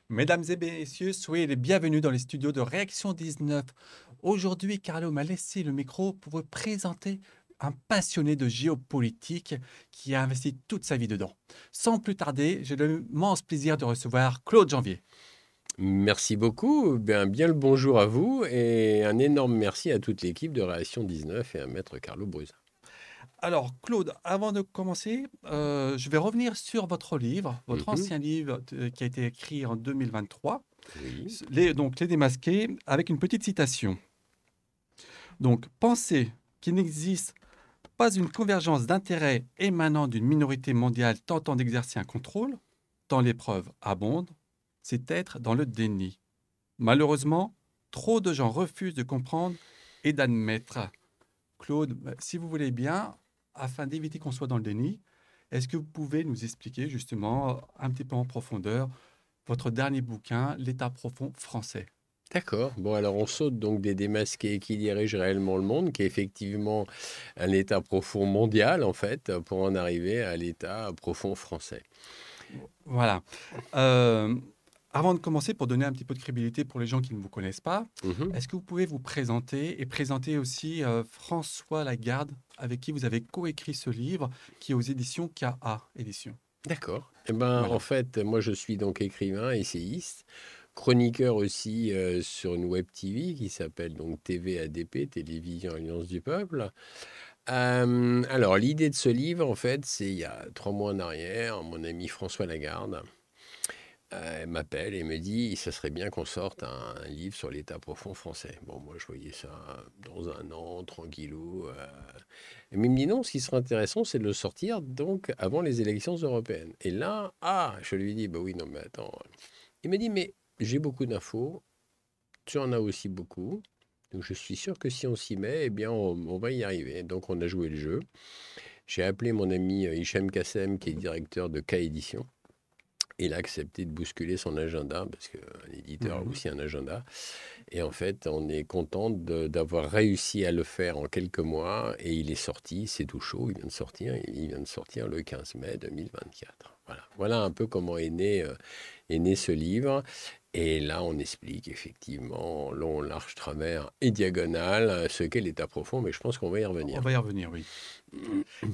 Mesdames et messieurs, soyez les bienvenus dans les studios de Réaction 19. Aujourd'hui, Carlo m'a laissé le micro pour vous présenter un passionné de géopolitique qui a investi toute sa vie dedans. Sans plus tarder, j'ai l'immense plaisir de recevoir Claude Janvier. Merci beaucoup, bien le bonjour à vous et un énorme merci à toute l'équipe de Réaction 19 et à Maître Carlo Brus. Alors, Claude, avant de commencer, je vais revenir sur votre livre, votre Mhm. ancien livre qui a été écrit en 2023, Oui, donc Les Démasqués, avec une petite citation. Donc, pensez qu'il n'existe pas une convergence d'intérêts émanant d'une minorité mondiale tentant d'exercer un contrôle, tant les preuves abondent, c'est être dans le déni. Malheureusement, trop de gens refusent de comprendre et d'admettre. Claude, si vous voulez bien, afin d'éviter qu'on soit dans le déni, est-ce que vous pouvez nous expliquer justement un petit peu en profondeur votre dernier bouquin, L'État profond français? d'accord. Bon, alors on saute donc des démasqués qui dirigent réellement le monde, qui est effectivement un état profond mondial en fait, pour en arriver à l'état profond français. Voilà. Euh, Avant de commencer, pour donner un petit peu de crédibilité pour les gens qui ne vous connaissent pas, Mhm. est-ce que vous pouvez vous présenter et présenter aussi François Lagarde, avec qui vous avez coécrit ce livre, qui est aux éditions KA Éditions. D'accord. Eh ben, en Voilà. fait, moi je suis donc écrivain, essayiste, chroniqueur aussi sur une web TV qui s'appelle donc TVADP, Télévision Alliance du Peuple. Alors, l'idée de ce livre, en fait, c'est il y a 3 mois en arrière, mon ami François Lagarde m'appelle et me dit, ça serait bien qu'on sorte un livre sur l'État profond français. Bon, moi, je voyais ça dans un an, tranquillou. Et il me dit non, ce qui serait intéressant, c'est de le sortir donc avant les élections européennes. Et là, je lui dis, bah oui, non, mais attends. Il me dit, mais j'ai beaucoup d'infos, tu en as aussi beaucoup. Donc je suis sûr que si on s'y met, eh bien on va y arriver. Donc on a joué le jeu. J'ai appelé mon ami Hichem Kassem, qui est directeur de K Édition. Il a accepté de bousculer son agenda, parce qu'un éditeur a Mhm. aussi un agenda. Et en fait, on est content d'avoir réussi à le faire en quelques mois. Et il est sorti, c'est tout chaud, il vient de sortir le 15 mai 2024. Voilà un peu comment est né ce livre. Et là, on explique effectivement long, large, travers et diagonale ce qu'est l'état profond, mais je pense qu'on va y On revenir. va y revenir, oui.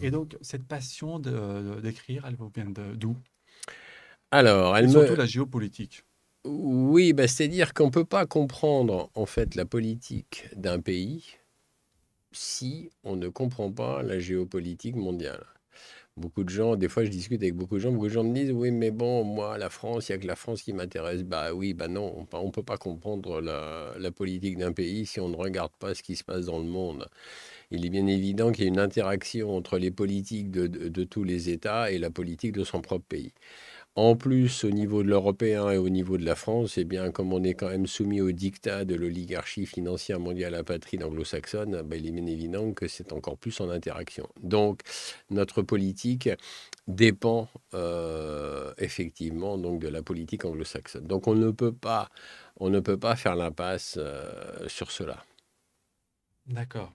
Et donc, cette passion d'écrire, elle vous vient d'où? Alors, Et surtout la géopolitique. Oui, bah, c'est-à-dire qu'on ne peut pas comprendre en fait la politique d'un pays si on ne comprend pas la géopolitique mondiale. Beaucoup de gens, des fois je discute avec beaucoup de gens me disent, oui, mais bon, moi, la France, il n'y a que la France qui m'intéresse. Bah oui, bah non, on ne peut pas comprendre la politique d'un pays si on ne regarde pas ce qui se passe dans le monde. Il est bien évident qu'il y a une interaction entre les politiques de tous les États et la politique de son propre pays. En plus, au niveau de l'européen et au niveau de la France, eh bien, comme on est quand même soumis au diktat de l'oligarchie financière mondiale apatride anglo-saxonne, ben, il est bien évident que c'est encore plus en interaction. Donc, notre politique dépend effectivement donc de la politique anglo-saxonne. Donc, on ne peut pas faire l'impasse sur cela. D'accord.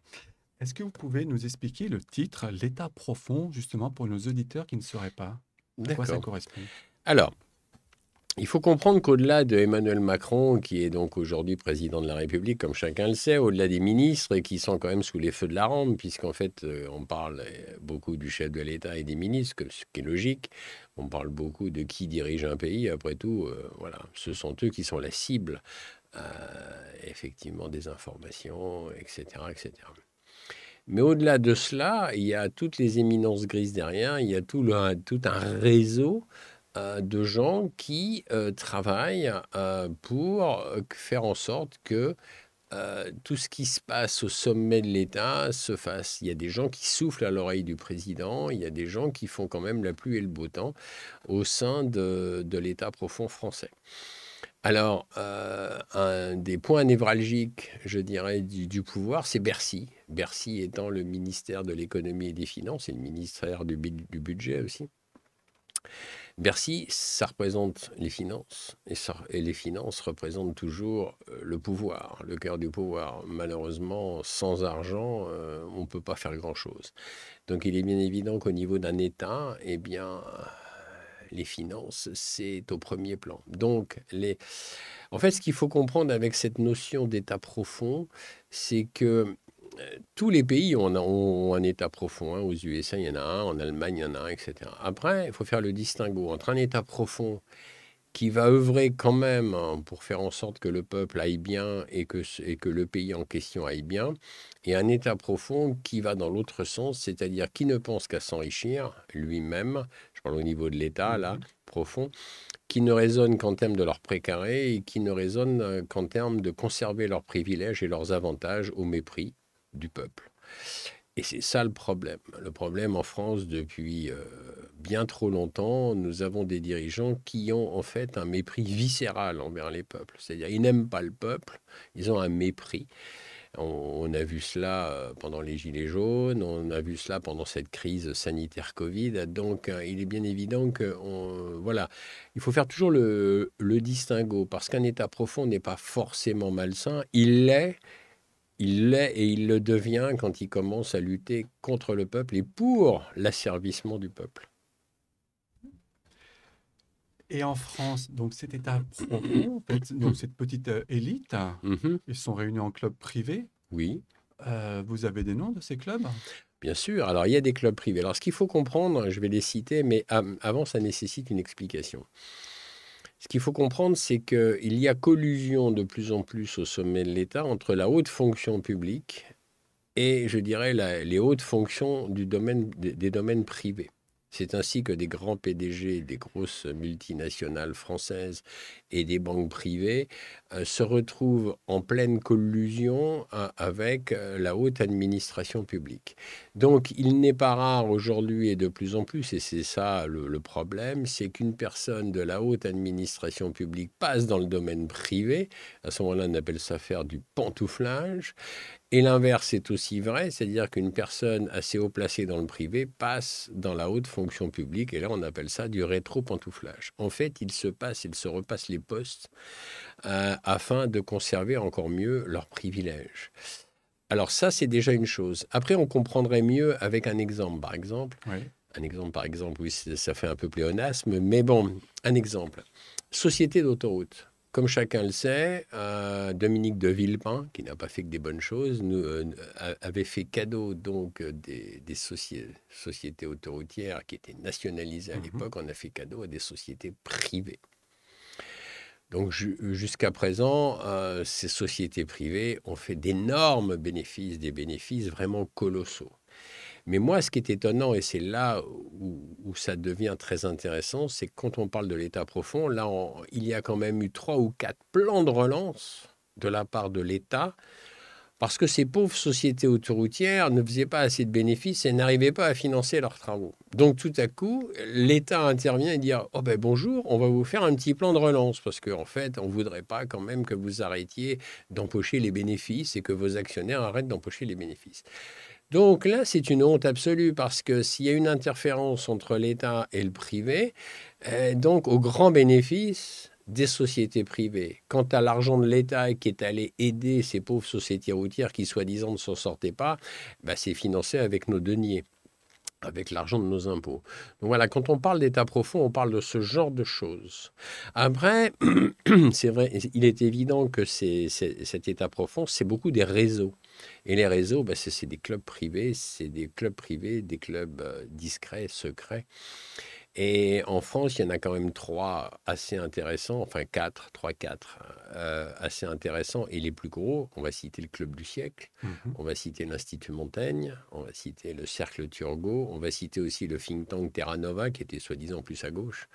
Est-ce que vous pouvez nous expliquer le titre, L'État profond, justement pour nos auditeurs qui ne sauraient pas? À quoi ça D'accord. correspond? Alors, il faut comprendre qu'au-delà de Emmanuel Macron, qui est donc aujourd'hui président de la République, comme chacun le sait, au-delà des ministres qui sont quand même sous les feux de la rampe, puisqu'en fait, on parle beaucoup du chef de l'État et des ministres, ce qui est logique. On parle beaucoup de qui dirige un pays. Après tout, voilà, ce sont eux qui sont la cible, euh, effectivement, des informations, etc., etc. Mais au-delà de cela, il y a toutes les éminences grises derrière, il y a tout un réseau de gens qui travaillent pour faire en sorte que tout ce qui se passe au sommet de l'État se fasse. Il y a des gens qui soufflent à l'oreille du président, il y a des gens qui font quand même la pluie et le beau temps au sein de l'État profond français. Alors, un des points névralgiques, je dirais, du pouvoir, c'est Bercy. Bercy étant le ministère de l'économie et des finances et le ministère du budget aussi. Bercy, ça représente les finances, et les finances représentent toujours le pouvoir, le cœur du pouvoir. Malheureusement, sans argent, on ne peut pas faire grand-chose. Donc il est bien évident qu'au niveau d'un État, eh bien, les finances, c'est au premier plan. Donc, en fait, ce qu'il faut comprendre avec cette notion d'État profond, c'est que tous les pays ont un État profond. Hein. Aux USA, il y en a un, en Allemagne, il y en a un, etc. Après, il faut faire le distinguo entre un État profond qui va œuvrer quand même pour faire en sorte que le peuple aille bien et que le pays en question aille bien, et un État profond qui va dans l'autre sens, c'est-à-dire qui ne pense qu'à s'enrichir lui-même, je parle au niveau de l'État, là, profond, qui ne raisonne qu'en termes de leur précaré et qui ne raisonne qu'en termes de conserver leurs privilèges et leurs avantages au mépris du peuple. Et c'est ça le problème. Le problème en France, depuis bien trop longtemps, nous avons des dirigeants qui ont en fait un mépris viscéral envers les peuples. C'est-à-dire, ils n'aiment pas le peuple, ils ont un mépris. On a vu cela pendant les Gilets jaunes, on a vu cela pendant cette crise sanitaire Covid. Donc, il est bien évident que, voilà, il faut faire toujours le distinguo, parce qu'un État profond n'est pas forcément malsain. Il l'est et il le devient quand il commence à lutter contre le peuple et pour l'asservissement du peuple. Et en France, donc cet État profond, en fait, donc cette petite élite, ils sont réunis en clubs privés. Oui. Vous avez des noms de ces clubs? Bien sûr. Alors, il y a des clubs privés. Alors, ce qu'il faut comprendre, je vais les citer, mais avant, ça nécessite une explication. Ce qu'il faut comprendre, c'est qu'il y a collusion de plus en plus au sommet de l'État entre la haute fonction publique et, je dirais, les hautes fonctions des domaines privés. C'est ainsi que des grands PDG des grosses multinationales françaises et des banques privées se retrouvent en pleine collusion avec la haute administration publique. Donc, il n'est pas rare aujourd'hui et de plus en plus, et c'est ça le problème, c'est qu'une personne de la haute administration publique passe dans le domaine privé. À ce moment-là, on appelle ça faire du pantouflage. Et l'inverse est aussi vrai, c'est-à-dire qu'une personne assez haut placée dans le privé passe dans la haute fonction publique, et là on appelle ça du rétro-pantouflage. En fait, ils se repassent les postes afin de conserver encore mieux leurs privilèges. Alors ça, c'est déjà une chose. Après, on comprendrait mieux avec un exemple, par exemple. Oui. Un exemple, par exemple, oui, ça fait un peu pléonasme, mais bon, un exemple. Société d'autoroute. Comme chacun le sait, Dominique de Villepin, qui n'a pas fait que des bonnes choses, avait fait cadeau donc des sociétés autoroutières qui étaient nationalisées à l'époque. On a fait cadeau à des sociétés privées. Donc jusqu'à présent, ces sociétés privées ont fait d'énormes bénéfices, des bénéfices vraiment colossaux. Mais moi, ce qui est étonnant, et c'est là où ça devient très intéressant, c'est que quand on parle de l'État profond, là, il y a quand même eu 3 ou 4 plans de relance de la part de l'État, parce que ces pauvres sociétés autoroutières ne faisaient pas assez de bénéfices et n'arrivaient pas à financer leurs travaux. Donc tout à coup, l'État intervient et dit « Oh ben bonjour, on va vous faire un petit plan de relance, parce qu'en fait, on ne voudrait pas quand même que vous arrêtiez d'empocher les bénéfices et que vos actionnaires arrêtent d'empocher les bénéfices. » Donc là, c'est une honte absolue parce que s'il y a une interférence entre l'État et le privé, donc au grand bénéfice des sociétés privées. Quant à l'argent de l'État qui est allé aider ces pauvres sociétés routières qui, soi-disant, ne s'en sortaient pas, c'est financé avec nos deniers, avec l'argent de nos impôts. Donc voilà, quand on parle d'État profond, on parle de ce genre de choses. Après, c'est vrai, il est évident que cet État profond, c'est beaucoup des réseaux. Et les réseaux, c'est des clubs privés, des clubs discrets, secrets. Et en France, il y en a quand même 3 assez intéressants, enfin 4 assez intéressants. Et les plus gros, on va citer le Club du siècle, on va citer l'Institut Montaigne, on va citer le Cercle Turgot, on va citer aussi le think tank Terra Nova, qui était soi-disant plus à gauche.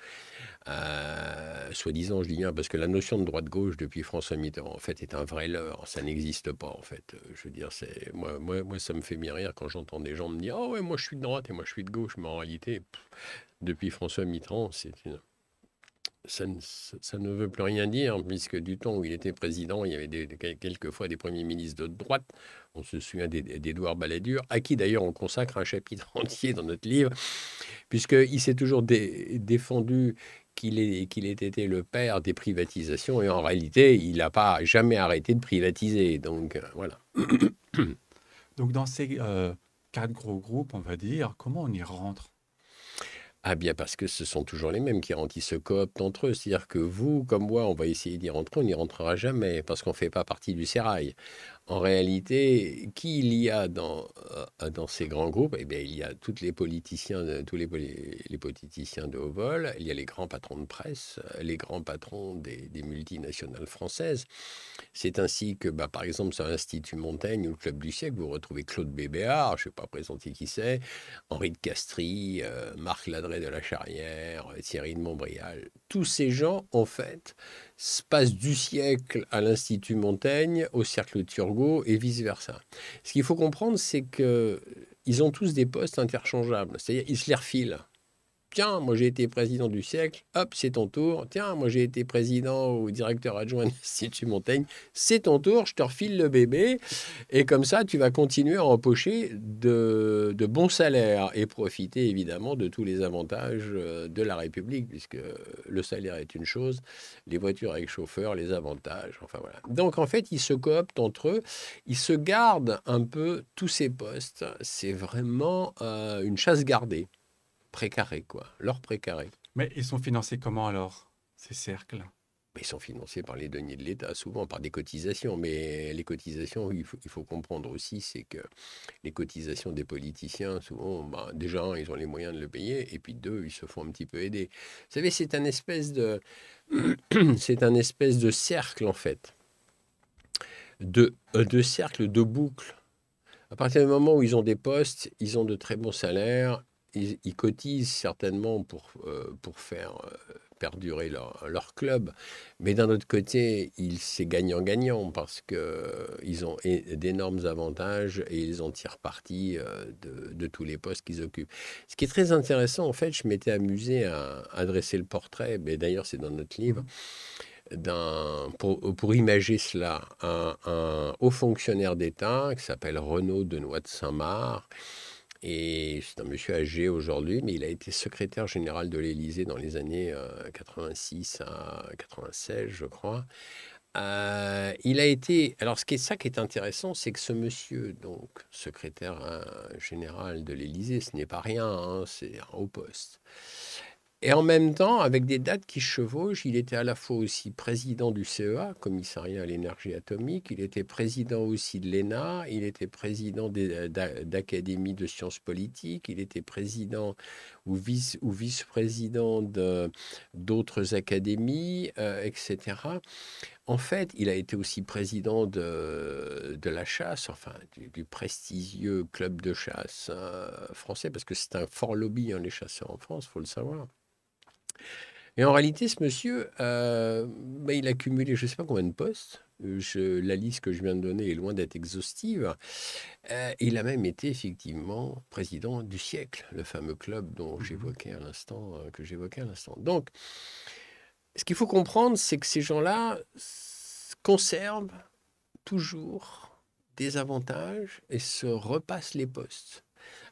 Soi-disant, je dis bien, parce que la notion de droite-gauche depuis François Mitterrand, en fait, est un vrai leurre. Ça n'existe pas, en fait. Je veux dire, moi, ça me fait bien rire quand j'entends des gens me dire « Oh ouais, moi je suis de droite et moi je suis de gauche », mais en réalité... Depuis François Mitterrand, ça ne veut plus rien dire, puisque du temps où il était président, il y avait quelquefois des premiers ministres de droite. On se souvient d'Édouard Balladur, à qui d'ailleurs on consacre un chapitre entier dans notre livre, puisqu'il s'est toujours défendu qu'il ait été le père des privatisations, et en réalité, il n'a pas jamais arrêté de privatiser. Donc, voilà. Donc, dans ces 4 gros groupes, on va dire, comment on y rentre? Ah bien parce que ce sont toujours les mêmes qui rentrent, ils se cooptent entre eux. C'est-à-dire que vous, comme moi, on va essayer d'y rentrer, on n'y rentrera jamais parce qu'on ne fait pas partie du sérail. En réalité, qui il y a dans ces grands groupes? Eh bien, il y a tous les politiciens, les politiciens de haut vol, il y a les grands patrons de presse, les grands patrons des multinationales françaises. C'est ainsi que, bah, par exemple, sur l'Institut Montaigne ou le Club du siècle, vous retrouvez Claude Bébéar, je ne vais pas présenter qui c'est, Henri de Castries, Marc Ladré de la Charrière, Thierry de Montbrial. Tous ces gens, en fait, se passent du siècle à l'Institut Montaigne, au Cercle Turgot et vice-versa. Ce qu'il faut comprendre, c'est qu'ils ont tous des postes interchangeables, c'est-à-dire ils se les refilent. Tiens, moi j'ai été président du siècle, hop, c'est ton tour. Tiens, moi j'ai été président ou directeur adjoint de l'Institut Montaigne, c'est ton tour, je te refile le bébé. Et comme ça, tu vas continuer à empocher de bons salaires et profiter évidemment de tous les avantages de la République, puisque le salaire est une chose, les voitures avec chauffeur, les avantages, enfin voilà. Donc en fait, ils se cooptent entre eux, ils se gardent un peu tous ces postes. C'est vraiment une chasse gardée. Précaré, quoi. Leur précaré. Mais ils sont financés comment alors, ces cercles? Mais ils sont financés par les deniers de l'État, souvent par des cotisations. Mais les cotisations, il faut comprendre aussi, c'est que les cotisations des politiciens, souvent, bah, déjà, un, ils ont les moyens de le payer, et puis deux, ils se font un petit peu aider. Vous savez, c'est un espèce de, c'est un espèce de cercle, en fait, de cercle, de boucle. À partir du moment où ils ont des postes, ils ont de très bons salaires, ils cotisent certainement pour faire perdurer leur club. Mais d'un autre côté, c'est gagnant-gagnant parce qu'ils ont d'énormes avantages et ils en tirent parti de tous les postes qu'ils occupent. Ce qui est très intéressant, en fait, je m'étais amusé à dresser le portrait, mais d'ailleurs c'est dans notre livre, pour imager cela, un haut fonctionnaire d'État qui s'appelle Renaud Denoy de Saint-Marc. Et c'est un monsieur âgé aujourd'hui, mais il a été secrétaire général de l'Élysée dans les années 86 à 96, je crois. Il a été. Alors, ça qui est intéressant, c'est que ce monsieur, donc secrétaire général de l'Élysée, ce n'est pas rien, hein, c'est un haut poste. Et en même temps, avec des dates qui chevauchent, il était à la fois aussi président du CEA, Commissariat à l'énergie atomique, il était président aussi de l'ENA, il était président d'Académie de sciences politiques, il était président ou vice-président d'autres académies, etc. En fait, il a été aussi président de la chasse, enfin du prestigieux club de chasse français, parce que c'est un fort lobby, hein, les chasseurs en France, il faut le savoir. Et en réalité, ce monsieur, bah, il a cumulé je ne sais pas combien de postes. La liste que je viens de donner est loin d'être exhaustive. Il a même été effectivement président du siècle, le fameux club dont j'évoquais à l'instant, que j'évoquais à l'instant. Donc, ce qu'il faut comprendre, c'est que ces gens-là conservent toujours des avantages et se repassent les postes.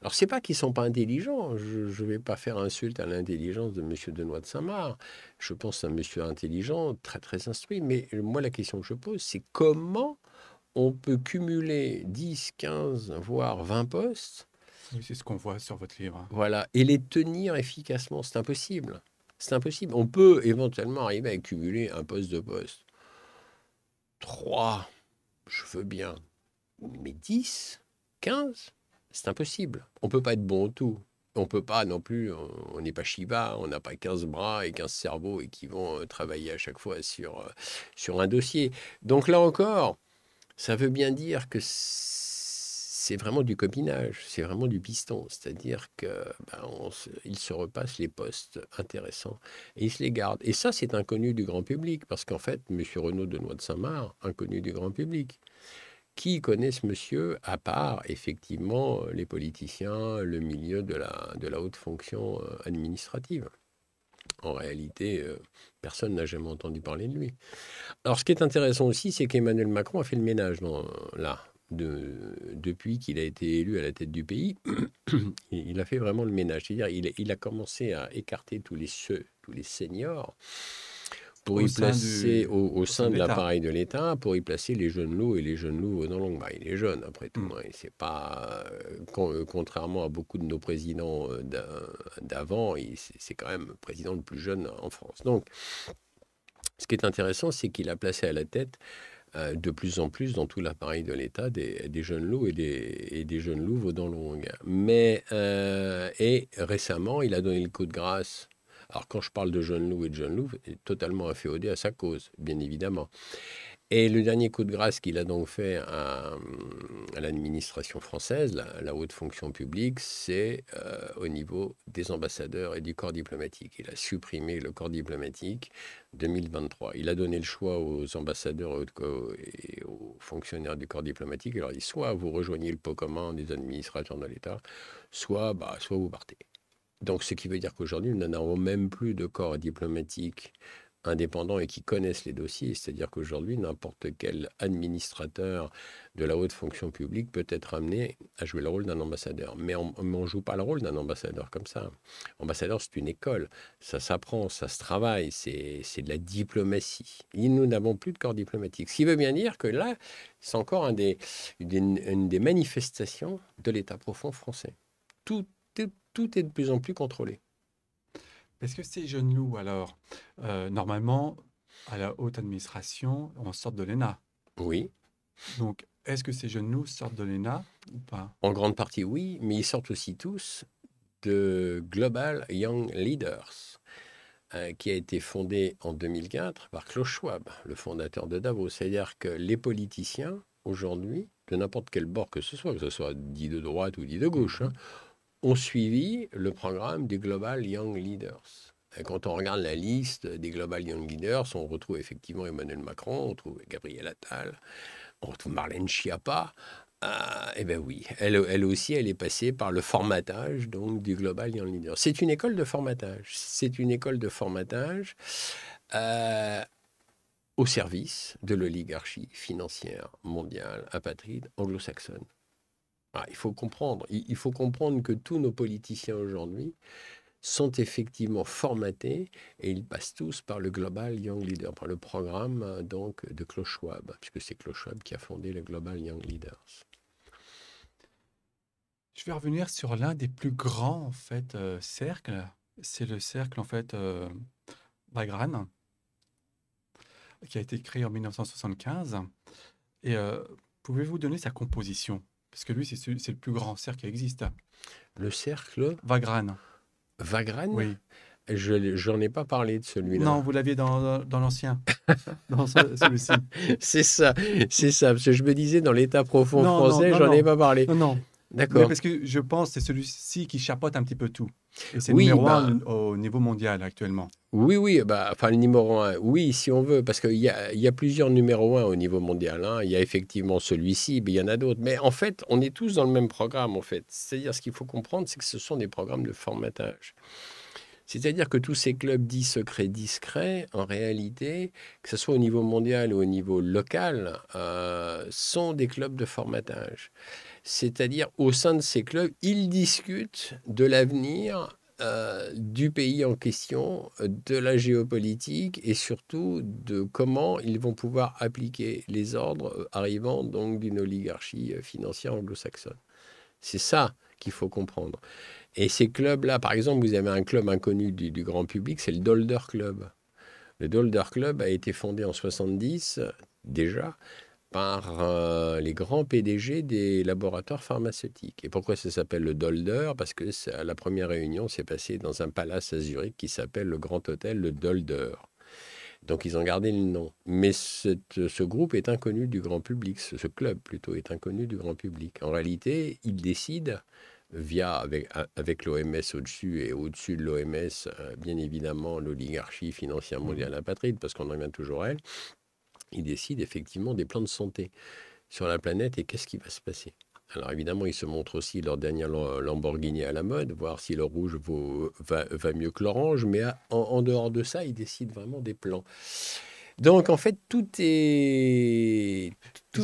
Alors, c'est pas qu'ils sont pas intelligents. Je ne vais pas faire insulte à l'intelligence de M. Denoy de Saint-Marc. Je pense que c'est un monsieur intelligent, très très instruit. Mais moi, la question que je pose, c'est comment on peut cumuler 10, 15, voire 20 postes, Oui, c'est ce qu'on voit sur votre livre. voilà, et les tenir efficacement. C'est impossible. C'est impossible. On peut éventuellement arriver à cumuler un poste de poste. 3, je veux bien. Mais 10, 15, c'est impossible. On ne peut pas être bon au tout. On peut pas non plus, on n'est pas Shiva, on n'a pas 15 bras et 15 cerveaux et qui vont travailler à chaque fois sur un dossier. Donc là encore, ça veut bien dire que c'est vraiment du copinage, c'est vraiment du piston. C'est-à-dire que ils se repassent les postes intéressants et ils se les gardent. Et ça, c'est inconnu du grand public parce qu'en fait, M. Renaud Denoy de Saint-Marc, inconnu du grand public. Qui connaît ce monsieur, à part effectivement les politiciens, le milieu de la haute fonction administrative? En réalité, personne n'a jamais entendu parler de lui. Alors, ce qui est intéressant aussi, c'est qu'Emmanuel Macron a fait le ménage là. Depuis qu'il a été élu à la tête du pays, il a fait vraiment le ménage. C'est-à-dire il a commencé à écarter tous les seniors pour au y sein placer au au sein sein de de l'État. l'appareil de l'État, pour y placer les jeunes loups et les jeunes loups dans longue. Bah, il est jeune après tout, Mm. hein, et c'est pas contrairement à beaucoup de nos présidents d'avant, c'est quand même le président le plus jeune en France. Donc, ce qui est intéressant, c'est qu'il a placé à la tête de plus en plus dans tout l'appareil de l'État des jeunes loups et des jeunes loups aux dents longues. Mais et récemment, il a donné le coup de grâce. Alors quand je parle de jeunes loups et de jeunes loups, est totalement inféodé à sa cause, bien évidemment. Et le dernier coup de grâce qu'il a donc fait à l'administration française, la haute fonction publique, c'est au niveau des ambassadeurs et du corps diplomatique. Il a supprimé le corps diplomatique 2023. Il a donné le choix aux ambassadeurs et aux fonctionnaires du corps diplomatique. Il leur dit soit vous rejoignez le pot commun des administrateurs de l'État, soit vous partez. Donc, ce qui veut dire qu'aujourd'hui, nous n'avons même plus de corps diplomatique indépendants et qui connaissent les dossiers. C'est-à-dire qu'aujourd'hui, n'importe quel administrateur de la haute fonction publique peut être amené à jouer le rôle d'un ambassadeur. Mais on ne joue pas le rôle d'un ambassadeur comme ça. Ambassadeur, c'est une école. Ça s'apprend, ça se travaille. C'est de la diplomatie. Et nous n'avons plus de corps diplomatique. Ce qui veut bien dire que là, c'est encore une des manifestations de l'État profond français. Tout est de plus en plus contrôlé. Est-ce que ces jeunes loups, alors, normalement, à la haute administration, on sort de l'ENA. Oui, Donc, est-ce que ces jeunes loups sortent de l'ENA ou pas? en grande partie oui, mais ils sortent aussi tous de Global Young Leaders, qui a été fondé en 2004 par Klaus Schwab, le fondateur de Davos. C'est-à-dire que les politiciens, aujourd'hui, de n'importe quel bord que ce soit dit de droite ou dit de gauche, hein, ont suivi le programme des Global Young Leaders. Et quand on regarde la liste des Global Young Leaders, on retrouve effectivement Emmanuel Macron, on retrouve Gabriel Attal, on retrouve Marlène Schiappa. Eh bien oui, elle aussi, elle est passée par le formatage donc, du Global Young Leaders. C'est une école de formatage. C'est une école de formatage euh, au service de l'oligarchie financière mondiale, apatride, anglo-saxonne. Il faut comprendre. Il faut comprendre que tous nos politiciens aujourd'hui sont effectivement formatés et ils passent tous par le Global Young Leader, par le programme donc de Klaus Schwab, puisque c'est Klaus Schwab qui a fondé le Global Young Leaders. Je vais revenir sur l'un des plus grands en fait cercles. C'est le cercle en fait Wagram, qui a été créé en 1975. Et pouvez-vous donner sa composition? Parce que lui, c'est le plus grand cercle qui existe. Le cercle Wagram, Wagram, oui. j'en ai pas parlé de celui-là. Non, vous l'aviez dans l'ancien, dans celui-ci. C'est ça, parce que je me disais dans l'état profond Non, non, français, non, j'en ai non, pas parlé. non, non. Mais D'accord. parce que je pense que c'est celui-ci qui chapeaute un petit peu tout. Et c'est Oui, numéro bah, un au niveau mondial actuellement. oui, bah, enfin le numéro un, oui, si on veut, parce qu'il y a plusieurs numéros un au niveau mondial, hein. Il y a effectivement celui-ci, mais il y en a d'autres. Mais en fait, on est tous dans le même programme, en fait. C'est-à-dire, ce qu'il faut comprendre, c'est que ce sont des programmes de formatage. C'est-à-dire que tous ces clubs dits secrets, discrets, en réalité, que ce soit au niveau mondial ou au niveau local, sont des clubs de formatage. C'est-à-dire, au sein de ces clubs, ils discutent de l'avenir du pays en question, de la géopolitique et surtout de comment ils vont pouvoir appliquer les ordres arrivant donc d'une oligarchie financière anglo-saxonne. C'est ça qu'il faut comprendre. Et ces clubs-là, par exemple, vous avez un club inconnu du grand public, c'est le Dolder Club. Le Dolder Club a été fondé en 70 déjà par les grands PDG des laboratoires pharmaceutiques. Et pourquoi ça s'appelle le Dolder? Parce que la première réunion s'est passée dans un palace à Zurich qui s'appelle le Grand Hôtel le Dolder. Donc ils ont gardé le nom. Mais ce groupe est inconnu du grand public, ce club plutôt est inconnu du grand public. En réalité, ils décident avec l'OMS au-dessus et au-dessus de l'OMS, bien évidemment, l'oligarchie financière mondiale apatride, parce qu'on en revient toujours à elle, ils décident effectivement des plans de santé sur la planète et qu'est-ce qui va se passer. Alors évidemment, ils se montrent aussi leur dernière Lamborghini à la mode, voir si le rouge va mieux que l'orange, mais en dehors de ça, ils décident vraiment des plans. Donc en fait, Ils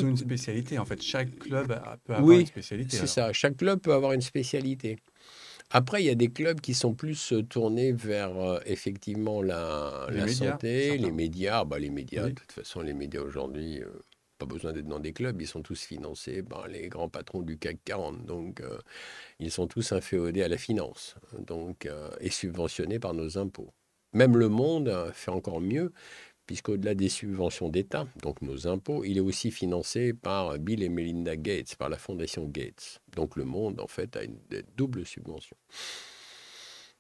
ont une spécialité. En fait, chaque club peut avoir une Oui, spécialité c'est alors. ça. Chaque club peut avoir une spécialité. Après, il y a des clubs qui sont plus tournés vers effectivement Les la médias, santé, les certains. médias. Bah, les médias, de Oui. toute façon, les médias aujourd'hui, pas besoin d'être dans des clubs, ils sont tous financés par les grands patrons du CAC 40. Donc, ils sont tous inféodés à la finance donc, et subventionnés par nos impôts. Même Le Monde fait encore mieux, puisqu'au-delà des subventions d'État, donc nos impôts, il est aussi financé par Bill et Melinda Gates, par la fondation Gates. Donc Le Monde, en fait, a une double subvention.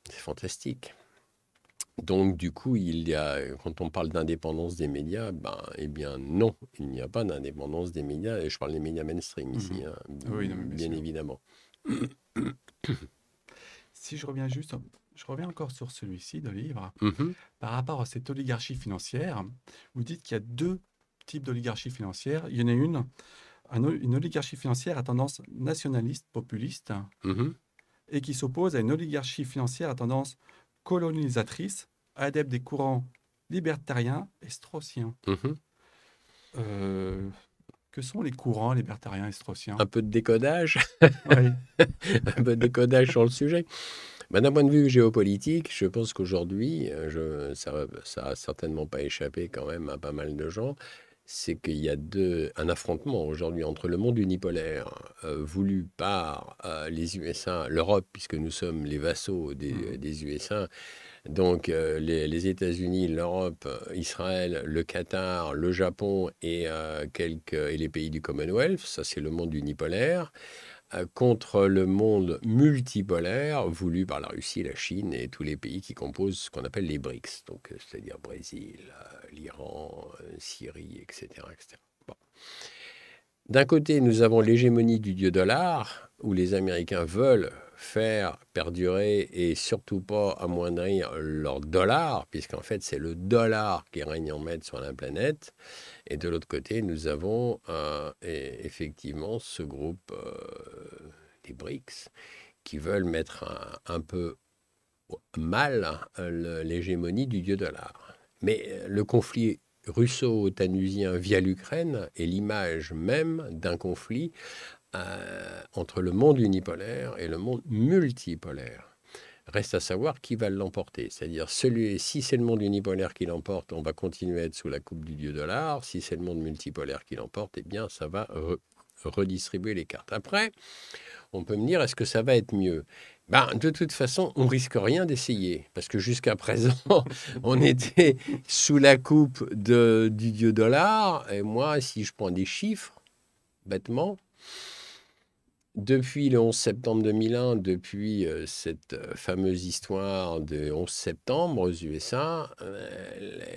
C'est fantastique. Donc, du coup, quand on parle d'indépendance des médias, ben, eh bien non, il n'y a pas d'indépendance des médias, et je parle des médias mainstream ici, Mhm. hein, Oui, non, mais bien bien sûr. évidemment. Si je reviens encore sur celui-ci de livre. Mhm, Par rapport à cette oligarchie financière, vous dites qu'il y a deux types d'oligarchie financière. Il y en a une oligarchie financière à tendance nationaliste, populiste, mhm, et qui s'oppose à une oligarchie financière à tendance colonisatrice, adepte des courants libertariens et straussiens. mhm. Euh, que sont les courants libertariens et Un straussiens? peu de décodage, Oui. un peu de décodage sur le sujet. Ben, d'un point de vue géopolitique, je pense qu'aujourd'hui, ça a certainement pas échappé quand même à pas mal de gens, c'est qu'il y a un affrontement aujourd'hui entre le monde unipolaire voulu par les USA, l'Europe, puisque nous sommes les vassaux Mhm. des USA, donc les États-Unis, l'Europe, Israël, le Qatar, le Japon et les pays du Commonwealth, ça c'est le monde unipolaire contre le monde multipolaire voulu par la Russie, la Chine et tous les pays qui composent ce qu'on appelle les BRICS, donc c'est-à-dire Brésil, l'Iran, Syrie, etc., etc. Bon. D'un côté, nous avons l'hégémonie du dieu dollar, où les Américains veulent faire perdurer et surtout pas amoindrir leur dollar, puisqu'en fait c'est le dollar qui règne en maître sur la planète. Et de l'autre côté, nous avons effectivement ce groupe des BRICS qui veulent mettre un peu mal l'hégémonie du dieu dollar. Mais le conflit russo-otanusien via l'Ukraine est l'image même d'un conflit entre le monde unipolaire et le monde multipolaire. Reste à savoir qui va l'emporter. C'est-à-dire, si c'est le monde unipolaire qui l'emporte, on va continuer à être sous la coupe du dieu dollar. Si c'est le monde multipolaire qui l'emporte, eh bien, ça va redistribuer les cartes. Après, on peut me dire, est-ce que ça va être mieux? Ben, de toute façon, on risque rien d'essayer. Parce que jusqu'à présent, on était sous la coupe du dieu dollar. Et moi, si je prends des chiffres, bêtement, depuis le 11 septembre 2001, depuis cette fameuse histoire de 11 septembre aux USA,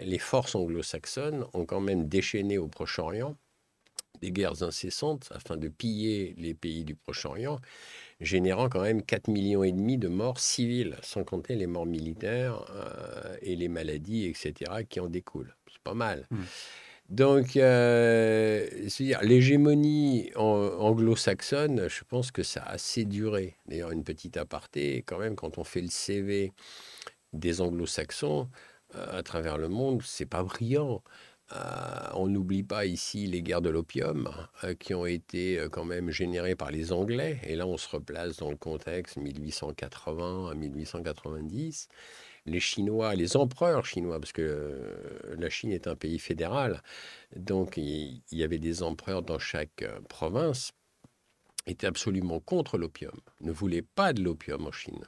les forces anglo-saxonnes ont quand même déchaîné au Proche-Orient des guerres incessantes afin de piller les pays du Proche-Orient, générant quand même 4,5 millions de morts civiles, sans compter les morts militaires et les maladies, etc., qui en découlent. C'est pas mal. Mhm. Donc, c'est-à-dire l'hégémonie anglo-saxonne, je pense que ça a assez duré. D'ailleurs, une petite aparté, quand même, quand on fait le CV des anglo-saxons à travers le monde, c'est pas brillant. On n'oublie pas ici les guerres de l'opium qui ont été quand même générées par les Anglais. Et là, on se replace dans le contexte 1880 à 1890 les Chinois, les empereurs chinois, parce que la Chine est un pays fédéral, donc il y avait des empereurs dans chaque province, étaient absolument contre l'opium, ne voulaient pas de l'opium en Chine.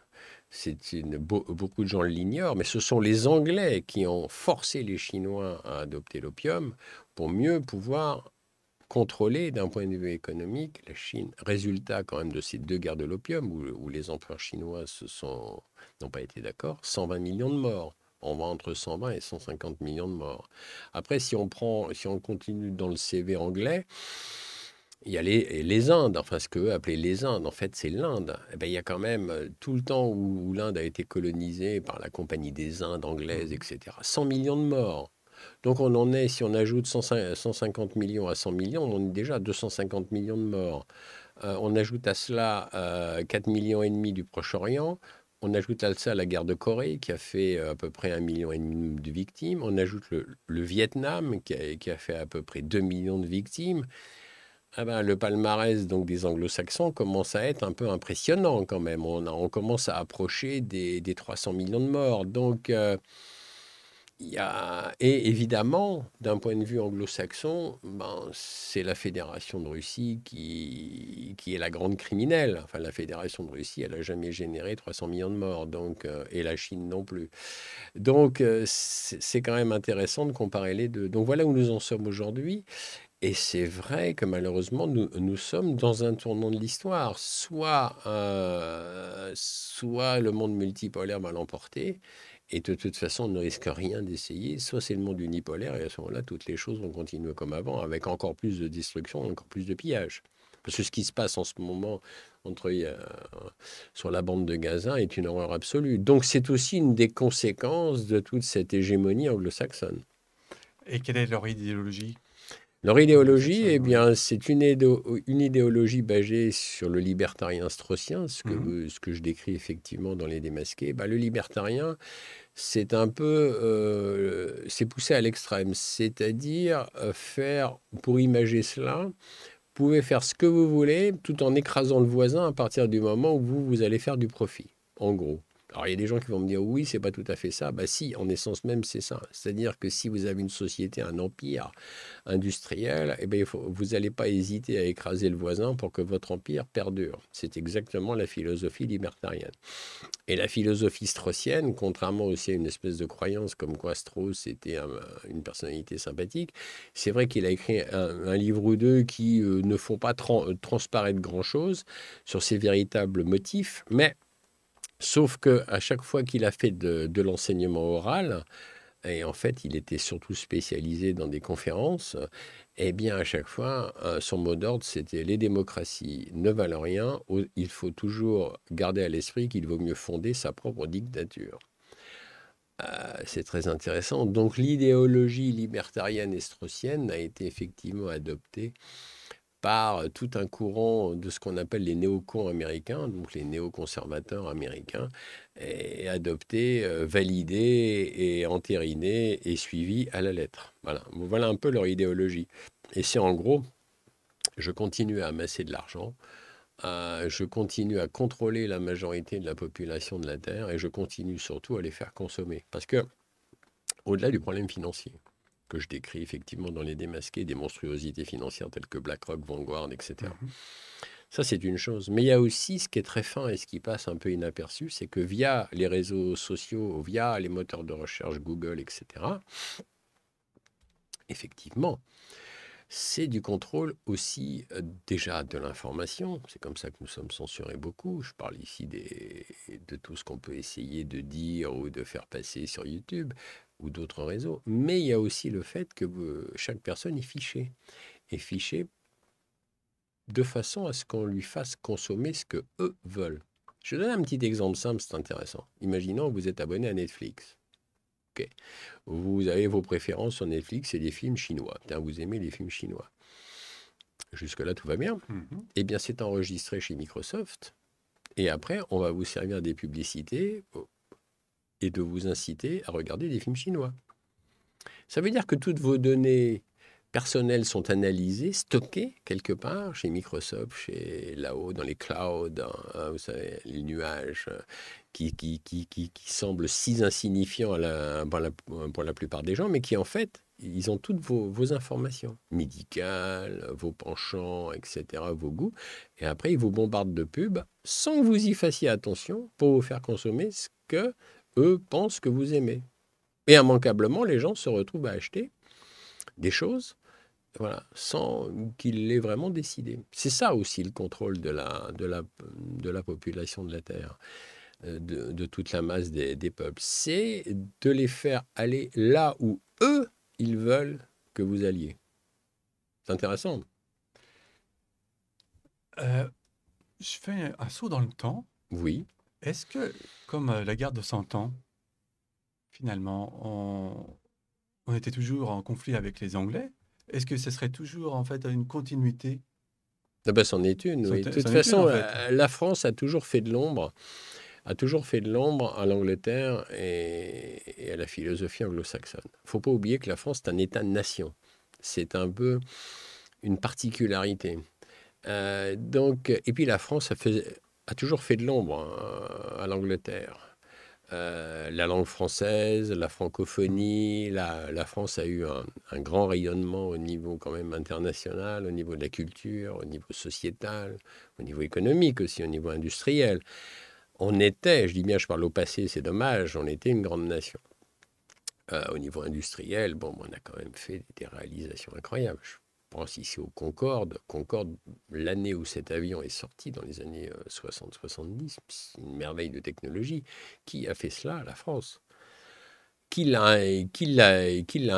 Beaucoup de gens l'ignorent, mais ce sont les Anglais qui ont forcé les Chinois à adopter l'opium pour mieux pouvoir contrôler d'un point de vue économique la Chine. Résultat quand même de ces deux guerres de l'opium où les empereurs chinois n'ont pas été d'accord, 120 millions de morts. On va entre 120 et 150 millions de morts. Après, si on continue dans le CV anglais, il y a les Indes, enfin ce qu'eux appelaient les Indes, en fait c'est l'Inde. Eh ben, il y a quand même tout le temps où l'Inde a été colonisée par la Compagnie des Indes anglaise, Mhm. etc. 100 millions de morts. Donc on en est, si on ajoute 150 millions à 100 millions, on est déjà à 250 millions de morts. On ajoute à cela 4,5 millions du Proche-Orient. On ajoute à ça la guerre de Corée qui a fait à peu près 1,5 million de victimes. On ajoute le Vietnam qui a fait à peu près 2 millions de victimes. Ah ben, le palmarès donc, des anglo-saxons commence à être un peu impressionnant quand même. On commence à approcher des 300 millions de morts. Donc, et évidemment, d'un point de vue anglo-saxon, ben, c'est la Fédération de Russie qui est la grande criminelle. Enfin, la Fédération de Russie, elle n'a jamais généré 300 millions de morts, donc, et la Chine non plus. Donc, c'est quand même intéressant de comparer les deux. Donc, voilà où nous en sommes aujourd'hui. Et c'est vrai que malheureusement, nous sommes dans un tournant de l'histoire. Soit le monde multipolaire va l'emporter, et de toute façon, on ne risque rien d'essayer. Soit c'est le monde unipolaire, et à ce moment-là, toutes les choses vont continuer comme avant, avec encore plus de destruction, encore plus de pillage. Parce que ce qui se passe en ce moment sur la bande de Gaza est une horreur absolue. Donc c'est aussi une des conséquences de toute cette hégémonie anglo-saxonne. Et quelle est leur idéologie Leur idéologie, anglo-saxonne? eh Oui. bien, c'est une idéologie basée sur le libertarien straussien, Mhm. ce que je décris effectivement dans Les Démasqués. Bah, le libertarien, c'est un peu, c'est poussé à l'extrême, c'est-à-dire faire, pour imager cela, vous pouvez faire ce que vous voulez tout en écrasant le voisin à partir du moment où vous allez faire du profit, en gros. Alors, il y a des gens qui vont me dire, oui, c'est pas tout à fait ça. Bah si, en essence même, c'est ça. C'est-à-dire que si vous avez une société, un empire industriel, eh bien, vous n'allez pas hésiter à écraser le voisin pour que votre empire perdure. C'est exactement la philosophie libertarienne. Et la philosophie straussienne, contrairement aussi à une espèce de croyance comme quoi Strauss était une personnalité sympathique, c'est vrai qu'il a écrit un livre ou deux qui ne font pas transparaître grand-chose sur ses véritables motifs, mais sauf que à chaque fois qu'il a fait de l'enseignement oral, et en fait, il était surtout spécialisé dans des conférences. Eh bien, à chaque fois, son mot d'ordre, c'était les démocraties ne valent rien. Il faut toujours garder à l'esprit qu'il vaut mieux fonder sa propre dictature. C'est très intéressant. Donc, l'idéologie libertarienne et straussienne a été effectivement adoptée par tout un courant de ce qu'on appelle les néocons américains, donc les néoconservateurs américains, et adopté, validé et entériné et suivi à la lettre. Voilà un peu leur idéologie. Et c'est en gros, je continue à amasser de l'argent, je continue à contrôler la majorité de la population de la Terre et je continue surtout à les faire consommer. Parce que, au-delà du problème financier, que je décris effectivement dans Les Démasqués, des monstruosités financières telles que BlackRock, Vanguard, etc. Mhm. Ça, c'est une chose. Mais il y a aussi ce qui est très fin et ce qui passe un peu inaperçu, c'est que via les réseaux sociaux, via les moteurs de recherche Google, etc., effectivement, c'est du contrôle aussi déjà de l'information. C'est comme ça que nous sommes censurés beaucoup. Je parle ici de tout ce qu'on peut essayer de dire ou de faire passer sur YouTube ou d'autres réseaux. Mais il y a aussi le fait que chaque personne est fichée. Est fichée de façon à ce qu'on lui fasse consommer ce que eux veulent. Je donne un petit exemple simple, c'est intéressant. Imaginons que vous êtes abonné à Netflix. Ok. Vous avez vos préférences sur Netflix, c'est des films chinois. Tiens, vous aimez les films chinois. Jusque-là, tout va bien. Mhm. Eh bien, c'est enregistré chez Microsoft. Et après, on va vous servir des publicités et de vous inciter à regarder des films chinois. Ça veut dire que toutes vos données personnelles sont analysées, stockées quelque part chez Microsoft, chez là-haut, dans les clouds, vous savez, les nuages, qui semblent si insignifiants pour la plupart des gens, mais qui en fait, ils ont toutes vos informations médicales, vos penchants, etc., vos goûts. Et après, ils vous bombardent de pubs sans que vous y fassiez attention pour vous faire consommer ce que eux pensent que vous aimez. Et immanquablement, les gens se retrouvent à acheter des choses, voilà, sans qu'ils l'aient vraiment décidé. C'est ça aussi le contrôle de la population de la Terre, de toute la masse des peuples. C'est de les faire aller là où eux, ils veulent que vous alliez. C'est intéressant. Euh, je fais un saut dans le temps. Oui. Est-ce que, comme la guerre de 100 ans, finalement, on était toujours en conflit avec les Anglais? Est-ce que ce serait toujours en fait une continuité? Ah ben, c'en est une, oui. De toute C'en est une façon, en fait. la France a toujours fait de l'ombre, à l'Angleterre et à la philosophie anglo-saxonne. Il ne faut pas oublier que la France est un État-nation. C'est un peu une particularité. Et puis la France a toujours fait de l'ombre à l'Angleterre. La langue française, la francophonie, la France a eu un grand rayonnement au niveau quand même international, au niveau de la culture, au niveau sociétal, au niveau économique aussi, au niveau industriel. On était, je dis bien, je parle au passé, c'est dommage, on était une grande nation. Au niveau industriel, bon, on a quand même fait des réalisations incroyables. Je pense ici au Concorde. Concorde, l'année où cet avion est sorti, dans les années 60-70, c'est une merveille de technologie. Qui a fait cela? La France. Qui l'a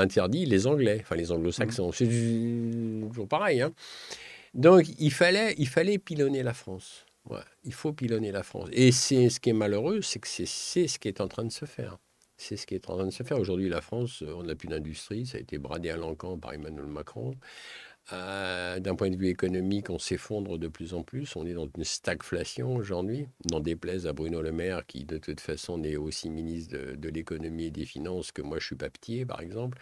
interdit? Les Anglais, enfin les Mhm. Anglo-Saxons. C'est toujours pareil, hein. Donc, il fallait pilonner la France. Ouais, il faut pilonner la France. Et c'est ce qui est malheureux, c'est que c'est ce qui est en train de se faire. C'est ce qui est en train de se faire. Aujourd'hui, la France, on n'a plus d'industrie. Ça a été bradé à l'encan par Emmanuel Macron. D'un point de vue économique, on s'effondre de plus en plus. On est dans une stagflation aujourd'hui. N'en déplaise à Bruno Le Maire, qui de toute façon n'est aussi ministre de l'économie et des finances que moi, je suis papetier, par exemple.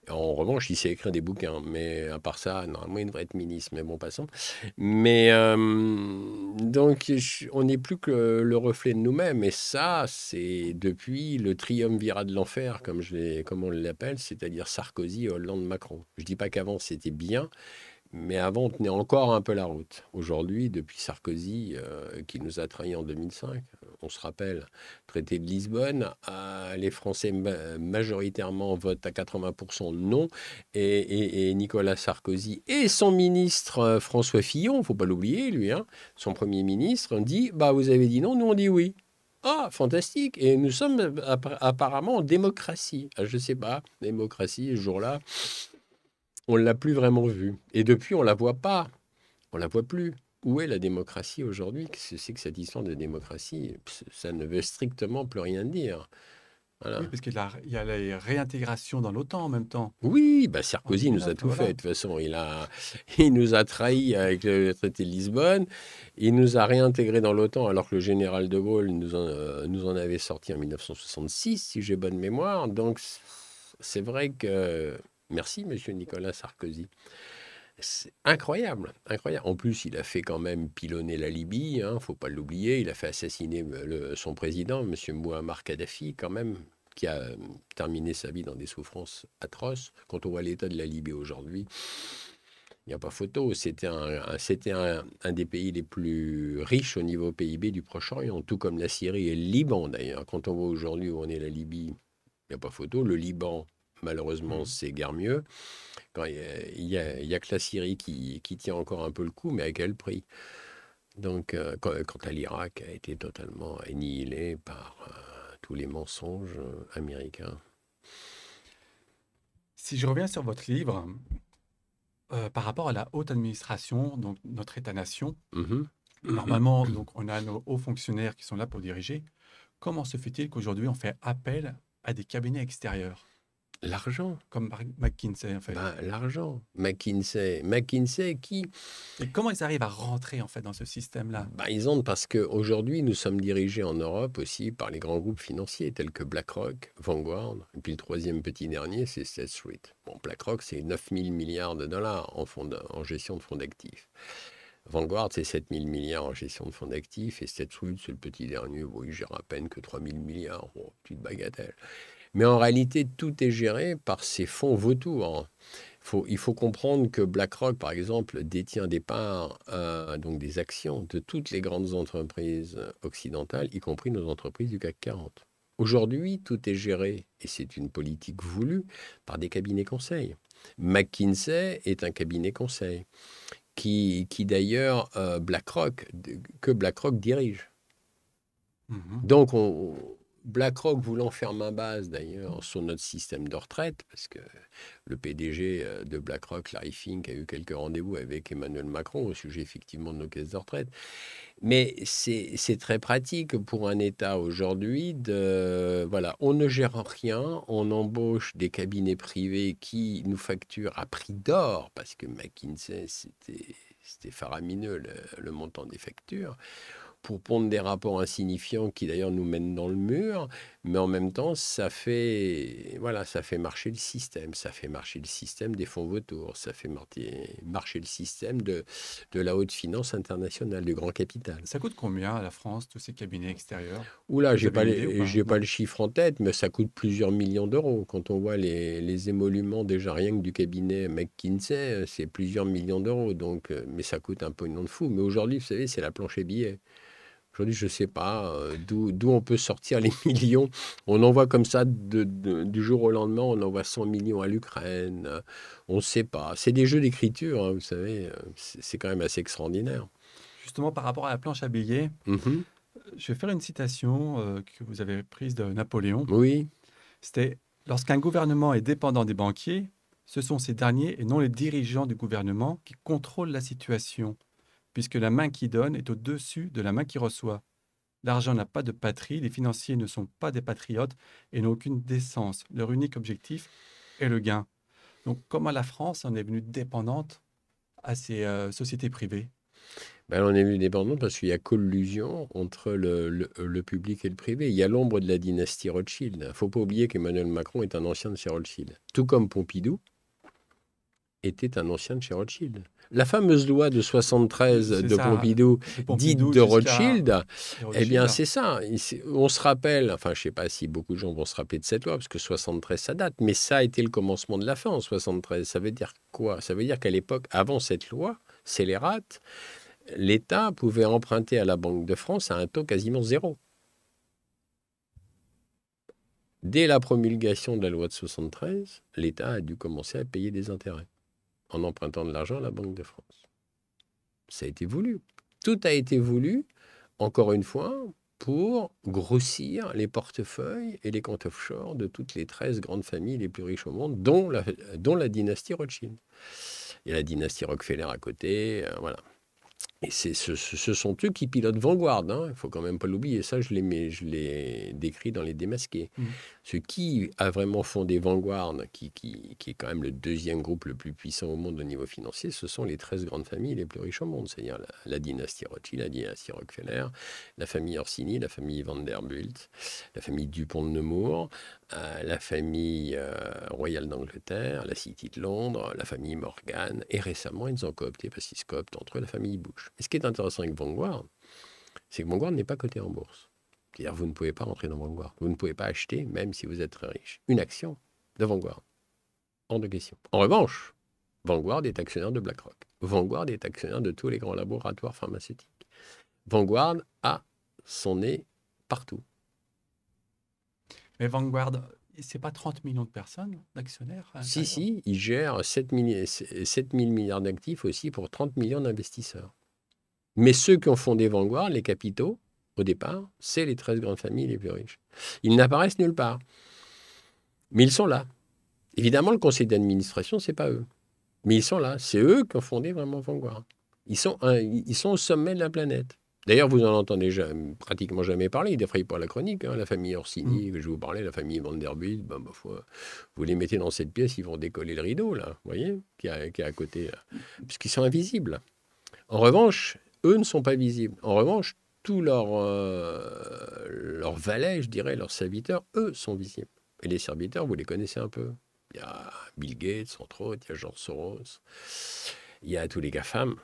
En revanche, il sait écrire des bouquins, mais à part ça, normalement, il devrait être ministre, mais bon, passons. Mais donc, on n'est plus que le reflet de nous-mêmes, et ça, c'est depuis le triumvirat de l'enfer, comme on l'appelle, c'est-à-dire Sarkozy, Hollande, Macron. Je ne dis pas qu'avant, c'était bien, mais avant, on tenait encore un peu la route. Aujourd'hui, depuis Sarkozy, qui nous a trahis en 2005, on se rappelle, traité de Lisbonne, les Français majoritairement votent à 80% non, et Nicolas Sarkozy et son ministre François Fillon, il ne faut pas l'oublier, lui, hein, son premier ministre, on dit, bah, vous avez dit non, nous on dit oui. Ah, fantastique. Et nous sommes apparemment en démocratie. Ah, je ne sais pas, démocratie, ce jour-là, on ne l'a plus vraiment vue. Et depuis, on ne la voit pas. On ne la voit plus. Où est la démocratie aujourd'hui? Qu'est-ce que c'est que cette histoire de démocratie? Ça ne veut strictement plus rien dire. Oui, Voilà. parce il y a la réintégration dans l'OTAN en même temps, Oui, bah en Sarkozy nous a 2009, tout fait. De voilà. toute façon, il nous a trahis avec le traité de Lisbonne. Il nous a réintégrés dans l'OTAN alors que le général de Gaulle nous en avait sorti en 1966, si j'ai bonne mémoire. Donc, c'est vrai que... Merci, monsieur Nicolas Sarkozy. C'est incroyable, incroyable. En plus, il a fait quand même pilonner la Libye, hein, faut pas l'oublier. Il a fait assassiner son président, monsieur Mouammar Kadhafi, quand même, qui a terminé sa vie dans des souffrances atroces. Quand on voit l'état de la Libye aujourd'hui, il n'y a pas photo. C'était un des pays les plus riches au niveau PIB du Proche-Orient, tout comme la Syrie et le Liban d'ailleurs. Quand on voit aujourd'hui où on est la Libye, il n'y a pas photo. Le Liban, malheureusement, Mhm. c'est guère mieux. Quand il y a que la Syrie qui tient encore un peu le coup, mais à quel prix? Donc, quant à l'Irak, a été totalement annihilé par tous les mensonges américains. Si je reviens sur votre livre, par rapport à la haute administration, donc notre État-nation, Mhm. normalement, donc, on a nos hauts fonctionnaires qui sont là pour diriger. Comment se fait-il qu'aujourd'hui, on fait appel à des cabinets extérieurs, L'argent, comme McKinsey, en fait? ben, l'argent. McKinsey qui, Et comment ils arrivent à rentrer, en fait, dans ce système-là? ben, ils entrent parce qu'aujourd'hui, nous sommes dirigés en Europe aussi par les grands groupes financiers tels que BlackRock, Vanguard, et puis le troisième petit dernier, c'est State Street. Bon, BlackRock, c'est 9 000 milliards de dollars en gestion de fonds d'actifs. Vanguard, c'est 7 000 milliards en gestion de fonds d'actifs, et State Street, c'est le petit dernier, bon, il gère à peine que 3 000 milliards, bon, petite bagatelle. Mais en réalité, tout est géré par ces fonds vautours. Il faut comprendre que BlackRock, par exemple, détient des parts, donc des actions de toutes les grandes entreprises occidentales, y compris nos entreprises du CAC 40. Aujourd'hui, tout est géré, et c'est une politique voulue, par des cabinets conseils. McKinsey est un cabinet conseil qui d'ailleurs, que BlackRock dirige. Mhm. Donc, BlackRock voulant faire main basse d'ailleurs sur notre système de retraite, parce que le PDG de BlackRock, Larry Fink, a eu quelques rendez-vous avec Emmanuel Macron au sujet effectivement de nos caisses de retraite. Mais c'est très pratique pour un État aujourd'hui voilà, on ne gère rien, on embauche des cabinets privés qui nous facturent à prix d'or, parce que McKinsey, c'était faramineux le montant des factures. pour pondre des rapports insignifiants qui d'ailleurs nous mènent dans le mur, mais en même temps, ça fait marcher le système. Ça fait marcher le système des fonds vautours, ça fait marcher le système de la haute finance internationale, du grand capital. Ça coûte combien à la France, tous ces cabinets extérieurs? Oula, Vous avez une idée ou pas? j'ai pas Non. le chiffre en tête, mais ça coûte plusieurs millions d'euros. Quand on voit les émoluments, déjà rien que du cabinet McKinsey, c'est plusieurs millions d'euros. Donc, mais ça coûte un pognon de fou. Mais aujourd'hui, vous savez, c'est la planche à billets. Aujourd'hui, je ne sais pas d'où on peut sortir les millions. On envoie comme ça du jour au lendemain, on envoie 100 millions à l'Ukraine. On ne sait pas. C'est des jeux d'écriture, hein, vous savez. C'est quand même assez extraordinaire. Justement, par rapport à la planche à billets, Mhm. je vais faire une citation que vous avez prise de Napoléon. Oui, C'était: lorsqu'un gouvernement est dépendant des banquiers, ce sont ces derniers et non les dirigeants du gouvernement qui contrôlent la situation, puisque la main qui donne est au-dessus de la main qui reçoit. L'argent n'a pas de patrie, les financiers ne sont pas des patriotes et n'ont aucune décence. Leur unique objectif est le gain. Donc, comment la France en est venue dépendante à ces sociétés privées? ben, on est venu dépendant parce qu'il y a collusion entre le public et le privé. Il y a l'ombre de la dynastie Rothschild. Il ne faut pas oublier qu'Emmanuel Macron est un ancien de chez Rothschild. Tout comme Pompidou était un ancien de chez Rothschild. La fameuse loi de 73 C'est de ça, Pompidou, de dite Pompidou de jusqu'à Rothschild, eh bien Rothschild. c'est ça. On se rappelle, enfin je ne sais pas si beaucoup de gens vont se rappeler de cette loi, parce que 73 ça date, mais ça a été le commencement de la fin en 73. Ça veut dire quoi? Ça veut dire qu'à l'époque, avant cette loi scélérate, l'État pouvait emprunter à la Banque de France à un taux quasiment zéro. Dès la promulgation de la loi de 73, l'État a dû commencer à payer des intérêts en empruntant de l'argent à la Banque de France. Ça a été voulu. Tout a été voulu, encore une fois, pour grossir les portefeuilles et les comptes offshore de toutes les 13 grandes familles les plus riches au monde, dont la dynastie Rothschild. Il y a la dynastie Rockefeller à côté, voilà. Et ce sont eux qui pilotent Vanguard, hein. Il ne faut quand même pas l'oublier. Ça, je l'ai décrit dans Les Démasqués. Mhm. Ce qui a vraiment fondé Vanguard, qui est quand même le deuxième groupe le plus puissant au monde au niveau financier, ce sont les 13 grandes familles les plus riches au monde. C'est-à-dire la dynastie Rothschild, la dynastie Rockefeller, la famille Orsini, la famille Vanderbilt, la famille Dupont de Nemours, la famille royale d'Angleterre, la City de Londres, la famille Morgan. Et récemment, ils ont coopté, parce qu'ils se cooptent entre eux, la famille Bush. Et ce qui est intéressant avec Vanguard, c'est que Vanguard n'est pas coté en bourse. C'est-à-dire vous ne pouvez pas rentrer dans Vanguard. Vous ne pouvez pas acheter, même si vous êtes très riche, une action de Vanguard. Hors de question. En revanche, Vanguard est actionnaire de BlackRock. Vanguard est actionnaire de tous les grands laboratoires pharmaceutiques. Vanguard a son nez partout. Mais Vanguard, c'est pas 30 millions de personnes, d'actionnaires à Si, l'intérieur? si, il gère 7 000 milliards d'actifs aussi pour 30 millions d'investisseurs. Mais ceux qui ont fondé Vanguard, les capitaux, au départ, c'est les 13 grandes familles les plus riches. Ils n'apparaissent nulle part. Mais ils sont là. Évidemment, le conseil d'administration, ce n'est pas eux. Mais ils sont là. C'est eux qui ont fondé vraiment Vanguard. Ils sont au sommet de la planète. D'ailleurs, vous n'en entendez pratiquement jamais parler. Ils ne défrayent pas la chronique. Hein. La famille Orsini, que je vous parlais, la famille Vanderbilt, ben, ma foi, vous les mettez dans cette pièce, ils vont décoller le rideau, là, vous voyez, qui est à côté. Là. Puisqu'ils sont invisibles. En revanche, eux ne sont pas visibles. En revanche, tous leurs valets, je dirais, leurs serviteurs, eux, sont visibles. Et les serviteurs, vous les connaissez un peu. Il y a Bill Gates, entre autres, il y a George Soros, il y a tous les GAFAM,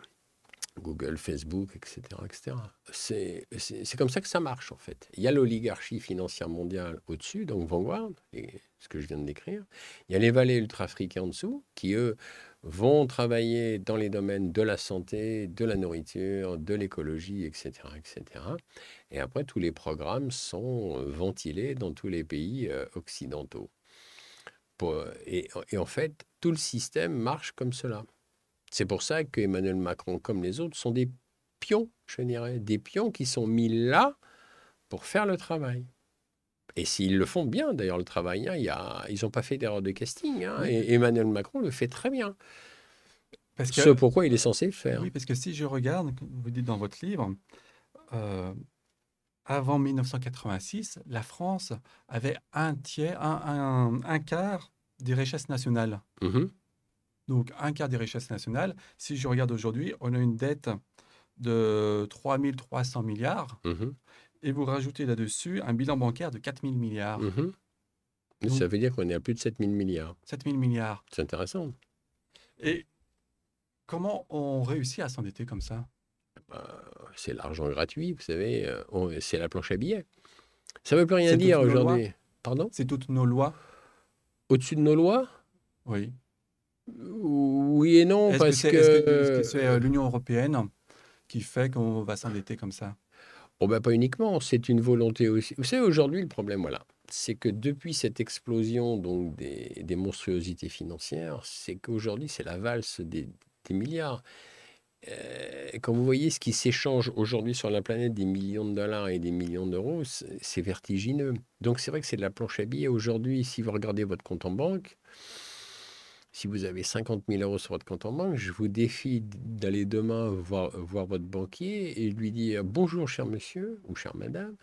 Google, Facebook, etc. etc. C'est comme ça que ça marche, en fait. Il y a l'oligarchie financière mondiale au-dessus, donc Vanguard, ce que je viens de décrire. Il y a les valets ultra-africains en dessous, qui, eux, vont travailler dans les domaines de la santé, de la nourriture, de l'écologie, etc., etc. Et après, tous les programmes sont ventilés dans tous les pays occidentaux. Et en fait, tout le système marche comme cela. C'est pour ça qu'Emmanuel Macron, comme les autres, sont des pions, je dirais, des pions qui sont mis là pour faire le travail. Et s'ils le font bien, d'ailleurs, le travail, hein, ils n'ont pas fait d'erreur de casting. Hein, Oui, et Emmanuel Macron le fait très bien. parce Ce que, pourquoi il est censé le faire. oui, parce que si je regarde, comme vous dites dans votre livre, euh, avant 1986, la France avait un tiers, un quart des richesses nationales. Mhm. Donc, un quart des richesses nationales. Si je regarde aujourd'hui, on a une dette de 3 300 milliards Mhm, et vous rajoutez là-dessus un bilan bancaire de 4 000 milliards. mhm. Donc Ça veut dire qu'on est à plus de 7 000 milliards. 7 000 milliards. C'est intéressant. Et comment on réussit à s'endetter comme ça? C'est l'argent gratuit, vous savez. C'est la planche à billets. Ça ne veut plus rien C'est dire toutes nos lois? aujourd'hui. Pardon? C'est toutes nos lois? Au-dessus de nos lois? Oui. Oui et non, Est-ce que parce c'est que... l'Union européenne qui fait qu'on va s'endetter comme ça? Bon, ben, pas uniquement, c'est une volonté aussi. Vous savez, aujourd'hui, le problème, voilà, c'est que depuis cette explosion donc, des monstruosités financières, c'est qu'aujourd'hui, c'est la valse des milliards. Quand vous voyez ce qui s'échange aujourd'hui sur la planète, des millions de dollars et des millions d'euros, c'est vertigineux. Donc c'est vrai que c'est de la planche à billets. Aujourd'hui, si vous regardez votre compte en banque, si vous avez 50 000 euros sur votre compte en banque, je vous défie d'aller demain voir votre banquier et lui dire: «Bonjour cher monsieur ou chère madame,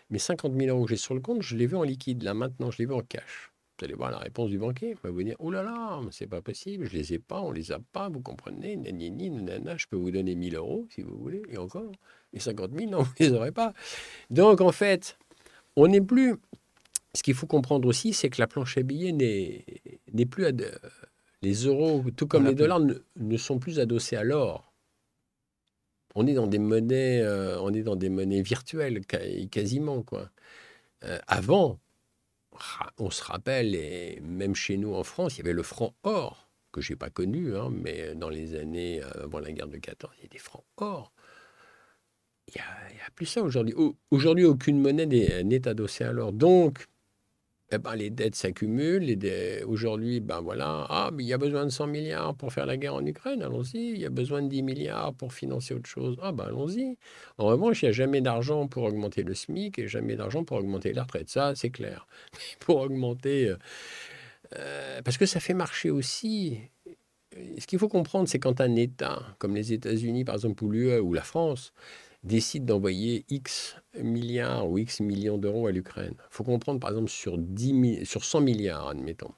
mes 50 000 euros que j'ai sur le compte, je les veux en liquide, là maintenant, je les veux en cash.» Vous allez voir la réponse du banquier. Il va vous dire: «Oh là là, mais c'est pas possible, je les ai pas, on les a pas, vous comprenez, nanani, nanana, je peux vous donner 1 000 euros si vous voulez, et encore, et 50 000, non, vous les aurez pas.» Donc en fait, on n'est plus... Ce qu'il faut comprendre aussi, c'est que la planche à billets n'est plus... Les euros, tout On comme l'a les plus. dollars, ne sont plus adossés à l'or. On est dans des monnaies virtuelles, quasiment, quoi. Avant, on se rappelle, et même chez nous en France, il y avait le franc or, que je n'ai pas connu, hein, mais dans les années avant la guerre de 14, il y a des francs or. Il y a plus ça aujourd'hui. Aujourd'hui, aucune monnaie n'est adossée à l'or. Donc, eh ben, les dettes s'accumulent. Aujourd'hui, ben voilà, mais il y a besoin de 100 milliards pour faire la guerre en Ukraine, allons-y. Il y a besoin de 10 milliards pour financer autre chose, ben allons-y. En revanche, il n'y a jamais d'argent pour augmenter le SMIC et jamais d'argent pour augmenter la retraite. Ça, c'est clair. Pour augmenter... parce que ça fait marcher aussi. Ce qu'il faut comprendre, c'est quand un État, comme les États-Unis, par exemple, ou l'UE ou la France, décide d'envoyer X milliards ou X millions d'euros à l'Ukraine. Il faut comprendre, par exemple, sur 100 milliards, admettons.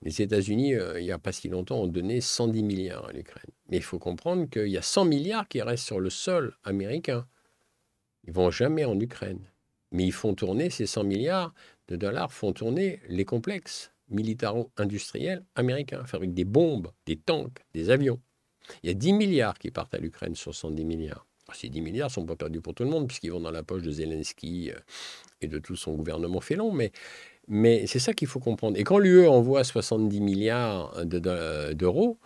Les États-Unis, il n'y a pas si longtemps, ont donné 110 milliards à l'Ukraine. Mais il faut comprendre qu'il y a 100 milliards qui restent sur le sol américain. Ils ne vont jamais en Ukraine. Mais ils font tourner, ces 100 milliards de dollars font tourner les complexes militaro-industriels américains. Ils fabriquent des bombes, des tanks, des avions. Il y a 10 milliards qui partent à l'Ukraine sur 110 milliards. Alors, ces 10 milliards ne sont pas perdus pour tout le monde, puisqu'ils vont dans la poche de Zelensky et de tout son gouvernement félon, mais c'est ça qu'il faut comprendre. Et quand l'UE envoie 70 milliards d'euros,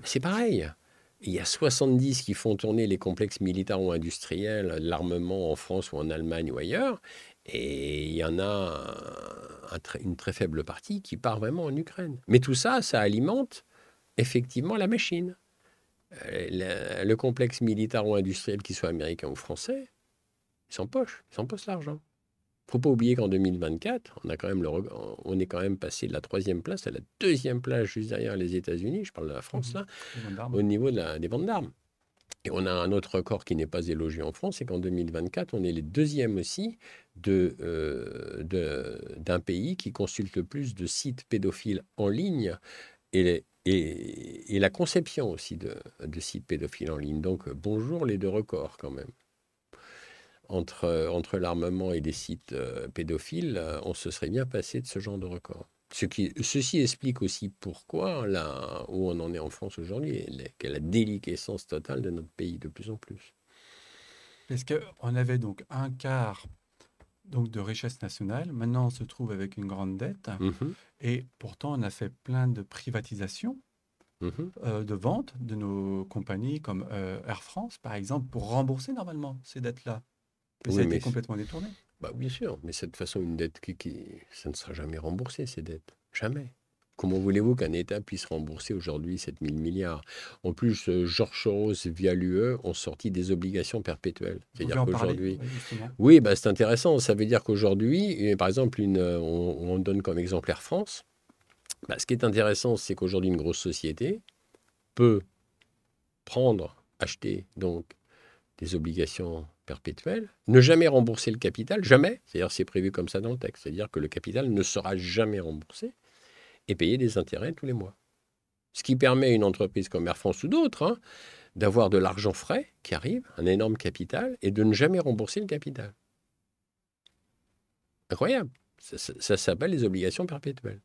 c'est pareil. Il y a 70 qui font tourner les complexes militaro-industriels, l'armement en France ou en Allemagne ou ailleurs, et il y en a une très faible partie qui part vraiment en Ukraine. Mais tout ça, ça alimente effectivement la machine. Le complexe militaro-industriel, qu'il soit américain ou français, ils s'empochent l'argent. Il ne faut pas oublier qu'en 2024, on est quand même passé de la 3e place à la 2e place, juste derrière les États-Unis, je parle de la France là, Les gendarmes. au niveau des ventes d'armes. Et on a un autre record qui n'est pas élogieux en France, c'est qu'en 2024, on est les 2e aussi d'un pays qui consulte le plus de sites pédophiles en ligne et la conception aussi de sites pédophiles en ligne. Donc, bonjour les deux records quand même. Entre l'armement et des sites pédophiles, on se serait bien passé de ce genre de record. Ceci explique aussi pourquoi, là où on en est en France aujourd'hui, la déliquescence totale de notre pays de plus en plus. Parce qu'on avait donc un quart donc, de richesse nationale. Maintenant, on se trouve avec une grande dette. Mhm, Et pourtant, on a fait plein de privatisations, mhm. de ventes de nos compagnies comme Air France, par exemple, pour rembourser normalement ces dettes-là. Mais ça Oui, a été mais complètement détourné. bah, bien sûr, mais cette façon, une dette ça ne sera jamais remboursé, ces dettes. Jamais. Comment voulez-vous qu'un État puisse rembourser aujourd'hui 7 000 milliards? En plus, Georges Soros, via l'UE, ont sorti des obligations perpétuelles. Vous pouvez C'est-à-dire en parler, qu'aujourd'hui... oui, justement. Oui, bah, c'est intéressant. Ça veut dire qu'aujourd'hui, par exemple, on donne comme exemple Air France. Bah, ce qui est intéressant, c'est qu'aujourd'hui, une grosse société peut acheter donc des obligations perpétuelles, ne jamais rembourser le capital, jamais. C'est-à-dire c'est prévu comme ça dans le texte. C'est-à-dire que le capital ne sera jamais remboursé et payer des intérêts tous les mois. Ce qui permet à une entreprise comme Air France ou d'autres d'avoir de l'argent frais qui arrive, un énorme capital, et de ne jamais rembourser le capital. Incroyable. Ça s'appelle les obligations perpétuelles.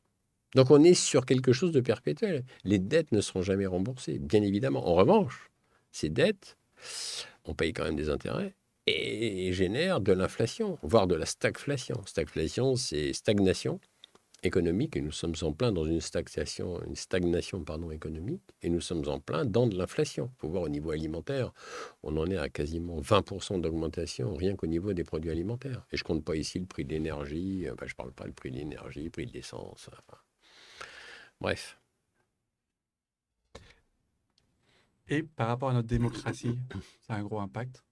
Donc on est sur quelque chose de perpétuel. Les dettes ne seront jamais remboursées, bien évidemment. En revanche, ces dettes, on paye quand même des intérêts et génèrent de l'inflation, voire de la stagflation. Stagflation, c'est stagnation économique, et nous sommes en plein dans une stagnation économique, et nous sommes en plein dans de l'inflation. Il faut voir au niveau alimentaire, on en est à quasiment 20% d'augmentation rien qu'au niveau des produits alimentaires. Et je ne compte pas ici le prix de l'énergie, je ne parle pas du prix de l'énergie, le prix de l'essence, enfin. Bref. Et par rapport à notre démocratie, ça a un gros impact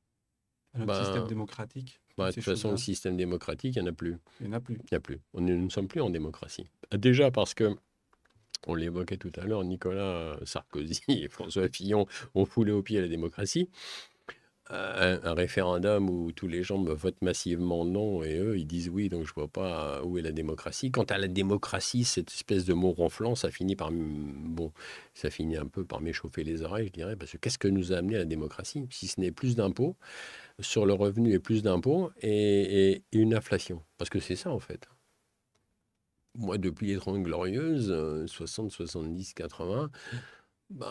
à notre système Ben, démocratique, de toutes ces toute façon, le choses-là. système démocratique, il n'y en a plus. Il n'y en a plus. Il n'y a plus. Nous ne sommes plus en démocratie. Déjà parce que, on l'évoquait tout à l'heure, Nicolas Sarkozy et François Fillon ont foulé aux pieds la démocratie. Un référendum où tous les gens me votent massivement non et eux, ils disent oui, donc je ne vois pas où est la démocratie. Quant à la démocratie, cette espèce de mot ronflant, ça finit un peu par m'échauffer les oreilles, je dirais, parce que qu'est-ce que nous a amené à la démocratie, si ce n'est plus d'impôts sur le revenu et plus d'impôts et une inflation. Parce que c'est ça, en fait. Moi, depuis les 30 Glorieuses, 60, 70, 80,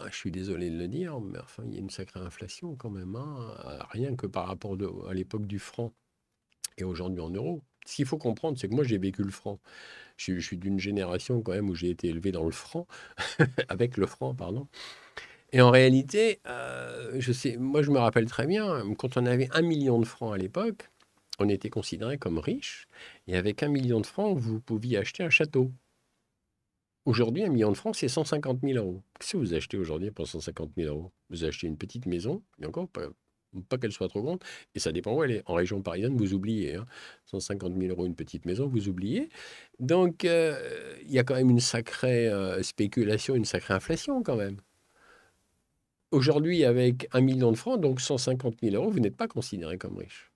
je suis désolé de le dire, mais enfin, il y a une sacrée inflation quand même, hein, rien que par rapport à l'époque du franc et aujourd'hui en euros. Ce qu'il faut comprendre, c'est que moi, j'ai vécu le franc. Je suis d'une génération quand même où j'ai été élevé dans le franc, avec le franc, pardon. Et en réalité, moi, je me rappelle très bien, quand on avait 1 million de francs à l'époque, on était considéré comme riche. Et avec 1 million de francs, vous pouviez acheter un château. Aujourd'hui, 1 million de francs, c'est 150 000 euros. Qu'est-ce que vous achetez aujourd'hui pour 150 000 euros? Vous achetez une petite maison, et encore, pas qu'elle soit trop grande, et ça dépend où elle est. En région parisienne, vous oubliez. 150 000 euros, une petite maison, vous oubliez. Donc, il y a quand même une sacrée spéculation, une sacrée inflation quand même. Aujourd'hui, avec 1 million de francs, donc 150 000 euros, vous n'êtes pas considéré comme riche.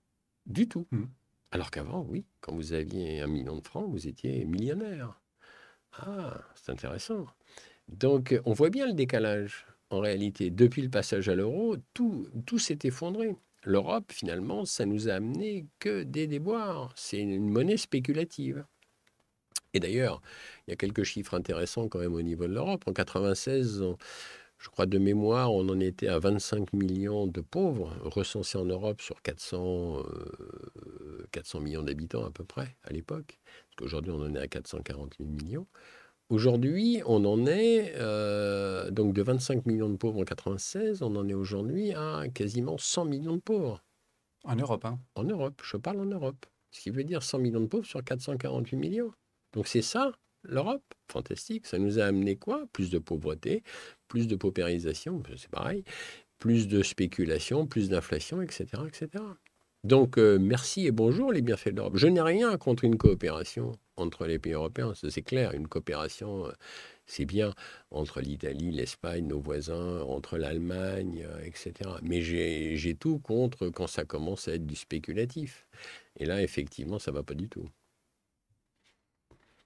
Du tout. Mm. Alors qu'avant, oui, quand vous aviez 1 million de francs, vous étiez millionnaire. Ah, c'est intéressant. Donc, on voit bien le décalage. En réalité, depuis le passage à l'euro, tout s'est effondré. L'Europe, finalement, ça nous a amené que des déboires. C'est une monnaie spéculative. Et d'ailleurs, il y a quelques chiffres intéressants quand même au niveau de l'Europe. En 96, je crois de mémoire, on en était à 25 millions de pauvres recensés en Europe sur 400 millions d'habitants à peu près à l'époque. Parce qu'aujourd'hui, on en est à 448 millions. Aujourd'hui, on en est, donc de 25 millions de pauvres en 96, on en est aujourd'hui à quasiment 100 millions de pauvres. En Europe, hein. En Europe, je parle en Europe. Ce qui veut dire 100 millions de pauvres sur 448 millions. Donc c'est ça, l'Europe. Fantastique. Ça nous a amené quoi? Plus de pauvreté, plus de paupérisation, c'est pareil, plus de spéculation, plus d'inflation, etc., etc. Donc, merci et bonjour les bienfaits de l'Europe. Je n'ai rien contre une coopération entre les pays européens, ça c'est clair. Une coopération, c'est bien entre l'Italie, l'Espagne, nos voisins, entre l'Allemagne, etc. Mais j'ai tout contre quand ça commence à être du spéculatif. Et là, effectivement, ça ne va pas du tout.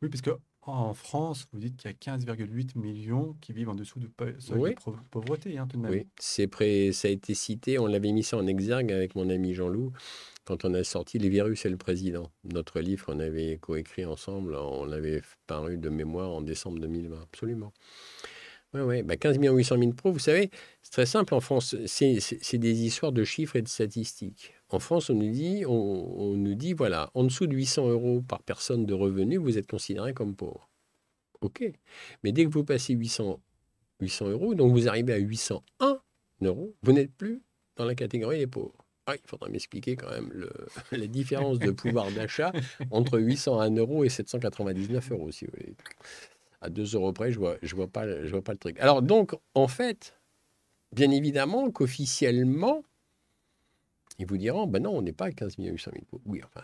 Oui, puisque en France, vous dites qu'il y a 15,8 millions qui vivent en dessous du seuil de Oui, pauvreté, hein, tout de même. oui, ça a été cité, on l'avait mis ça en exergue avec mon ami Jean-Loup, quand on a sorti Les virus et le président. Notre livre, on avait coécrit ensemble, on l'avait paru de mémoire en décembre 2020, absolument. Oui, oui, 15 800 000 pros, vous savez, c'est très simple en France, c'est des histoires de chiffres et de statistiques. En France, on nous dit, voilà, en dessous de 800 euros par personne de revenus, vous êtes considéré comme pauvre. OK. Mais dès que vous passez 800 euros, donc vous arrivez à 801 euros, vous n'êtes plus dans la catégorie des pauvres. Ah, il faudra m'expliquer quand même la différence de pouvoir d'achat entre 801 euros et 799 euros, si vous voulez. À 2 euros près, je vois pas le truc. Alors donc, en fait, bien évidemment qu'officiellement, ils vous diront, ben non, on n'est pas à 15 800 000 pauvres. Oui, enfin,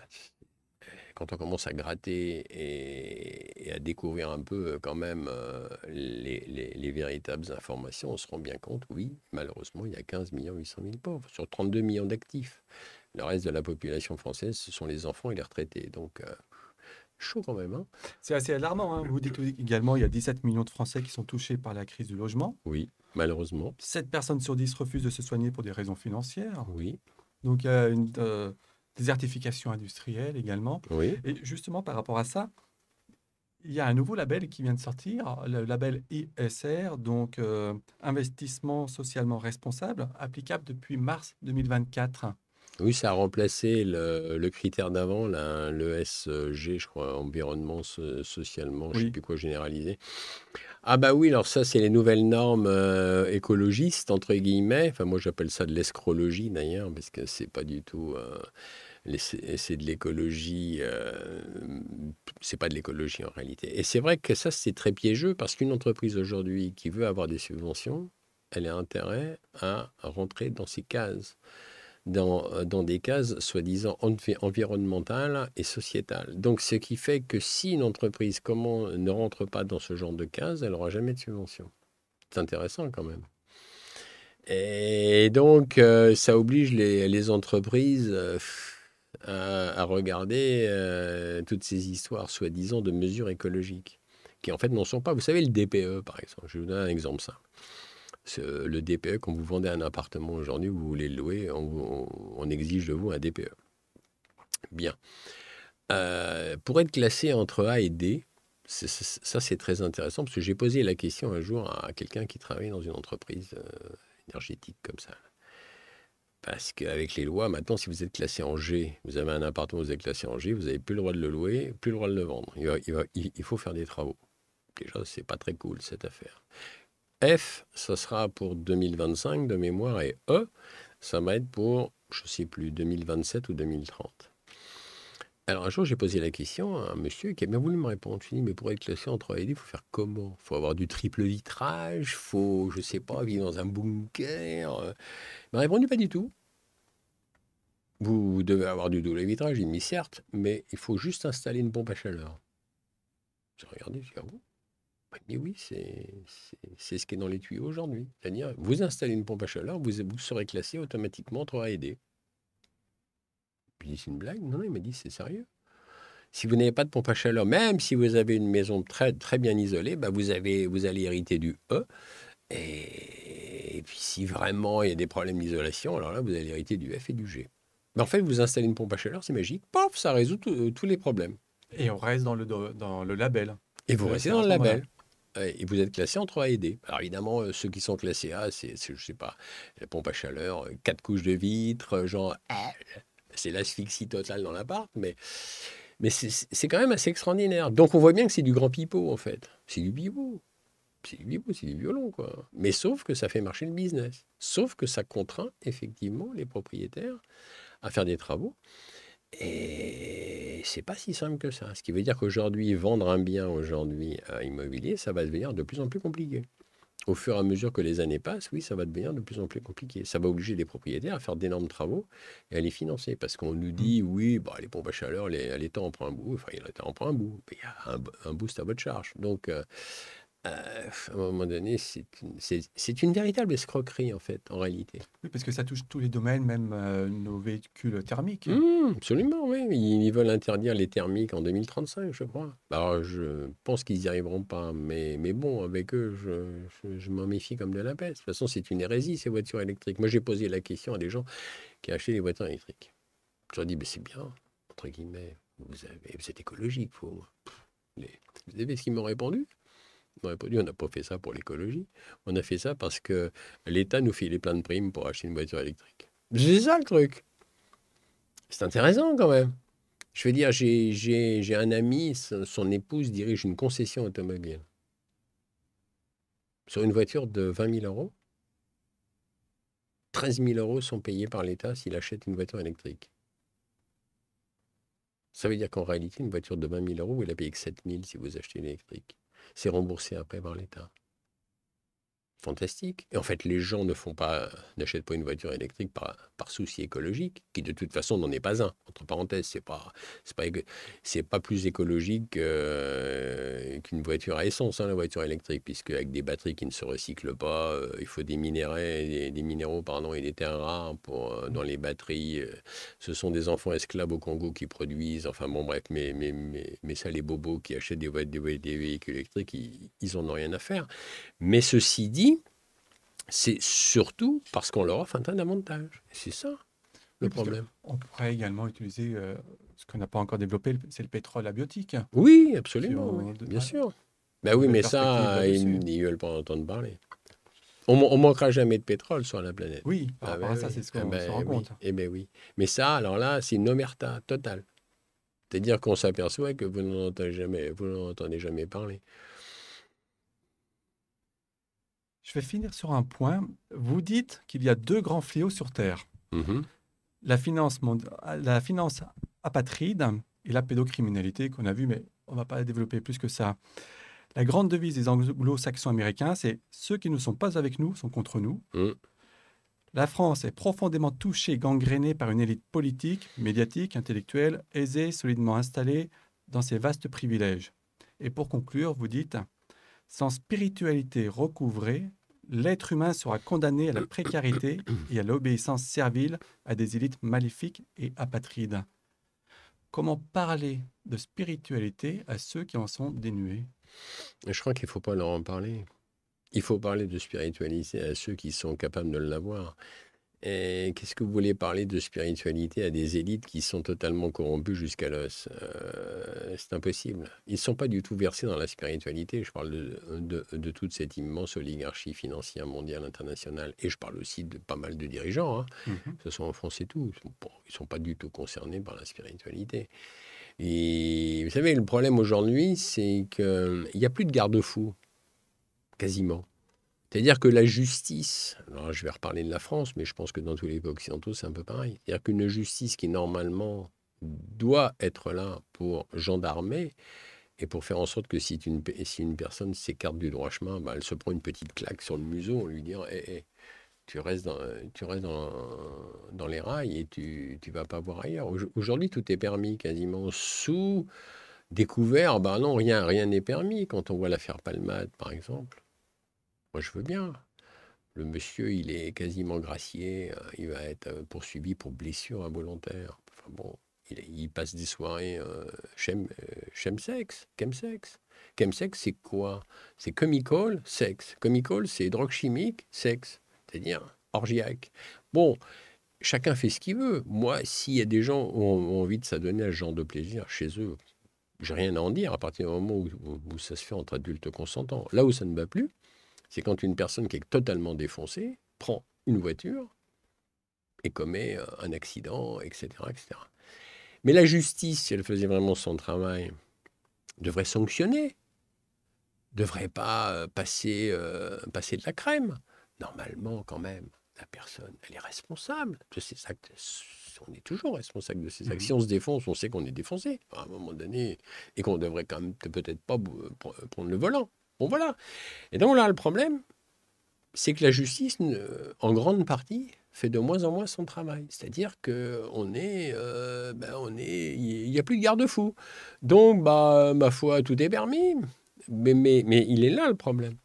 quand on commence à gratter et à découvrir un peu quand même les véritables informations, on se rend bien compte, oui, malheureusement, il y a 15 800 000 pauvres sur 32 millions d'actifs. Le reste de la population française, ce sont les enfants et les retraités. Donc, Chaud quand même, hein? C'est assez alarmant, hein. Vous dites également il y a 17 millions de Français qui sont touchés par la crise du logement. Oui, malheureusement. 7 personnes sur 10 refusent de se soigner pour des raisons financières. Oui, Donc, il y a une désertification industrielle également. oui. Et justement, par rapport à ça, il y a un nouveau label qui vient de sortir, le label ISR, donc Investissement socialement responsable, applicable depuis mars 2024. Oui, ça a remplacé le critère d'avant, le SG, je crois, environnement, socialement, je ne sais Oui, plus quoi généralisé. Ah bah oui, alors ça, c'est les nouvelles normes écologistes, entre guillemets. Enfin, moi, j'appelle ça de l'escrologie, d'ailleurs, parce que c'est pas du tout... c'est de l'écologie... c'est pas de l'écologie, en réalité. Et c'est vrai que ça, c'est très piégeux, parce qu'une entreprise, aujourd'hui, qui veut avoir des subventions, elle a intérêt à rentrer dans ces cases dans des cases soi-disant environnementales et sociétales. Donc, ce qui fait que si une entreprise ne rentre pas dans ce genre de cases, elle n'aura jamais de subvention. C'est intéressant quand même. Et donc, ça oblige les entreprises à regarder toutes ces histoires soi-disant de mesures écologiques, qui en fait n'en sont pas. Vous savez, le DPE, par exemple, je vais vous donner un exemple simple. Le DPE, quand vous vendez un appartement aujourd'hui, vous voulez le louer, on exige de vous un DPE. Bien. Pour être classé entre A et D, ça c'est très intéressant parce que j'ai posé la question un jour à quelqu'un qui travaille dans une entreprise énergétique comme ça. Parce qu'avec les lois, maintenant, si vous êtes classé en G, vous avez un appartement, vous êtes classé en G, vous n'avez plus le droit de le louer, plus le droit de le vendre. Il faut faire des travaux. Déjà, c'est pas très cool cette affaire. F, ça sera pour 2025 de mémoire, et E, ça va être pour, je ne sais plus, 2027 ou 2030. Alors un jour, j'ai posé la question à un monsieur qui a bien voulu me répondre. Je lui ai dit, mais pour être classé en 3D, il faut faire comment? Il faut avoir du triple vitrage, il faut, je ne sais pas, vivre dans un bunker. Il m'a répondu, pas du tout. Vous devez avoir du double vitrage. Il m'a dit, certes, mais il faut juste installer une pompe à chaleur. J'ai regardé, je dis, ah bon? Mais oui, c'est ce qui est dans les tuyaux aujourd'hui. C'est-à-dire, vous installez une pompe à chaleur, vous serez classé automatiquement 3 et D. Puis c'est une blague? Non, non, il m'a dit, c'est sérieux. Si vous n'avez pas de pompe à chaleur, même si vous avez une maison très, très bien isolée, bah vous allez hériter du E. Et puis si vraiment il y a des problèmes d'isolation, alors là, vous allez hériter du F et du G. Mais en fait, vous installez une pompe à chaleur, c'est magique. Paf, ça résout tous les problèmes. et on reste dans le label Et vous de restez ESR dans à le ce moment-là. label. Et vous êtes classé entre A et D. Alors évidemment, ceux qui sont classés A, je sais pas, la pompe à chaleur, 4 couches de vitres, genre, c'est l'asphyxie totale dans l'appart, mais c'est quand même assez extraordinaire. Donc on voit bien que c'est du grand pipeau, en fait. C'est du bibou. C'est du bibou, c'est du violon, quoi. Mais sauf que ça fait marcher le business. Sauf que ça contraint, effectivement, les propriétaires à faire des travaux. Et c'est pas si simple que ça. Ce qui veut dire qu'aujourd'hui, vendre un bien aujourd'hui immobilier, ça va devenir de plus en plus compliqué. Au fur et à mesure que les années passent, oui, ça va devenir de plus en plus compliqué. Ça va obliger les propriétaires à faire d'énormes travaux et à les financer. Parce qu'on nous Mm. dit, oui, bah, les pompes à chaleur, l'État en prend un bout. Enfin, l'État en prend un bout. Mais il y a un boost à votre charge. Donc, à un moment donné, c'est une véritable escroquerie, en fait, en réalité. Oui, parce que ça touche tous les domaines, même nos véhicules thermiques. Absolument, oui. Ils veulent interdire les thermiques en 2035, je crois. Alors, je pense qu'ils n'y arriveront pas. Mais bon, avec eux, je m'en méfie comme de la peste. De toute façon, c'est une hérésie, ces voitures électriques. Moi, j'ai posé la question à des gens qui achetaient des voitures électriques. Je leur ai dit, mais c'est bien, entre guillemets. Vous êtes écologique, vous. Vous savez ce qu'ils m'ont répondu? Ils m'ont répondu, on n'a pas fait ça pour l'écologie. On a fait ça parce que l'État nous filait plein de primes pour acheter une voiture électrique. C'est ça le truc. C'est intéressant quand même. Je veux dire, j'ai un ami, son épouse dirige une concession automobile. Sur une voiture de 20 000 euros, 13 000 euros sont payés par l'État s'il achète une voiture électrique. Ça veut dire qu'en réalité, une voiture de 20 000 euros, vous la payez que 7 000 si vous achetez l'électrique. C'est remboursé après par l'État. fantastique. Et en fait, les gens n'achètent pas une voiture électrique par souci écologique, qui de toute façon n'en est pas un. Entre parenthèses, c'est pas plus écologique qu'une voiture à essence, hein, la voiture électrique, puisque avec des batteries qui ne se recyclent pas, il faut des minéraux, pardon, et des terres rares dans les batteries. Ce sont des enfants esclaves au Congo qui produisent. Enfin bon, bref, mais ça, les bobos qui achètent des véhicules électriques, ils en ont rien à faire. Mais ceci dit, c'est surtout parce qu'on leur offre un tas d'avantages. C'est ça le Oui, parce problème. qu'on pourrait également utiliser ce qu'on n'a pas encore développé, c'est le pétrole abiotique. Oui, Si absolument, oui, on bien sûr. a Ben de oui, belles mais perspectives ça, ils là-dessus. ne veulent pas en entendre parler. On manquera jamais de pétrole sur la planète. Oui, par Ah rapport à ben ça, oui, c'est ce ah qu'on se rend ben oui, compte. eh ben oui. Mais ça, alors là, c'est une omerta totale. C'est-à-dire qu'on s'aperçoit que vous n'en entendez jamais parler. Je vais finir sur un point. Vous dites qu'il y a deux grands fléaux sur Terre. Mhm. La finance apatride et la pédocriminalité qu'on a vu, mais on ne va pas développer plus que ça. La grande devise des anglo-saxons américains, c'est ceux qui ne sont pas avec nous sont contre nous. Mhm. La France est profondément touchée, gangrénée par une élite politique, médiatique, intellectuelle, aisée, solidement installée dans ses vastes privilèges. Et pour conclure, vous dites, sans spiritualité recouvrée, l'être humain sera condamné à la précarité et à l'obéissance servile à des élites maléfiques et apatrides. Comment parler de spiritualité à ceux qui en sont dénués? Je crois qu'il ne faut pas leur en parler. Il faut parler de spiritualité à ceux qui sont capables de l'avoir. Et qu'est-ce que vous voulez parler de spiritualité à des élites qui sont totalement corrompues jusqu'à l'os? C'est impossible. Ils ne sont pas du tout versés dans la spiritualité. Je parle de toute cette immense oligarchie financière mondiale, internationale. Et je parle aussi de pas mal de dirigeants, hein, Mhm. que ce soit en France et tout. Ils sont pas du tout concernés par la spiritualité. Et vous savez, le problème aujourd'hui, c'est qu'il n'y a plus de garde-fous, quasiment. C'est-à-dire que la justice, alors je vais reparler de la France, mais je pense que dans tous les pays occidentaux, c'est un peu pareil. C'est-à-dire qu'une justice qui, normalement, doit être là pour gendarmer et pour faire en sorte que si une personne s'écarte du droit chemin, bah, elle se prend une petite claque sur le museau en lui disant tu restes dans les rails et tu vas pas voir ailleurs. Aujourd'hui, tout est permis quasiment sous découvert. Ben non, rien n'est permis. Quand on voit l'affaire Palmade, par exemple, moi je veux bien. Le monsieur, il est quasiment gracié, il va être poursuivi pour blessure involontaire. Enfin bon, il passe des soirées chemsex, chemsex. Chemsex, c'est quoi? C'est chemical, sexe. Chemical, c'est drogue chimique, sexe. C'est-à-dire orgiaque. Bon, chacun fait ce qu'il veut. Moi, s'il y a des gens qui ont envie de s'adonner à ce genre de plaisir chez eux, j'ai rien à en dire à partir du moment où ça se fait entre adultes consentants. Là où ça ne va plus, c'est quand une personne qui est totalement défoncée prend une voiture et commet un accident, etc., etc. Mais la justice, si elle faisait vraiment son travail, devrait sanctionner, devrait pas passer de la crème. Normalement, quand même, la personne, elle est responsable de ses actes. On est toujours responsable de ses actes. Si Mhm. on se défonce, on sait qu'on est défoncé à un moment donné et qu'on devrait quand même peut-être pas prendre le volant. Bon, voilà. Et donc là, le problème, c'est que la justice, en grande partie, fait de moins en moins son travail. C'est-à-dire qu'on est, il n'y a plus de garde-fou. Donc, bah, ma foi, tout est permis. Mais il est là le problème.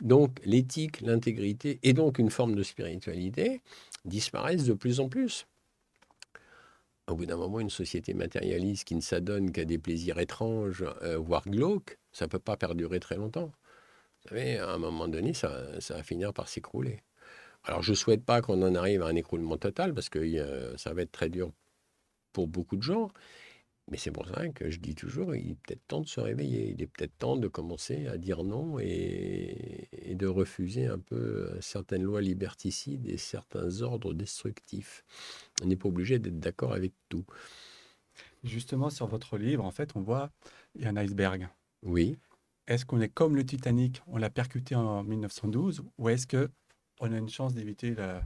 Donc, l'éthique, l'intégrité et donc une forme de spiritualité disparaissent de plus en plus. Au bout d'un moment, une société matérialiste qui ne s'adonne qu'à des plaisirs étranges, voire glauques, ça ne peut pas perdurer très longtemps. Vous savez, à un moment donné, ça va finir par s'écrouler. Alors, je ne souhaite pas qu'on en arrive à un écroulement total parce que ça va être très dur pour beaucoup de gens. Mais c'est pour ça que je dis toujours, il est peut-être temps de se réveiller. Il est peut-être temps de commencer à dire non et de refuser un peu certaines lois liberticides et certains ordres destructifs. On n'est pas obligé d'être d'accord avec tout. Justement, sur votre livre, en fait, on voit, il y a un iceberg. Oui, Est-ce qu'on est comme le Titanic, on l'a percuté en 1912, ou est-ce que on a une chance d'éviter la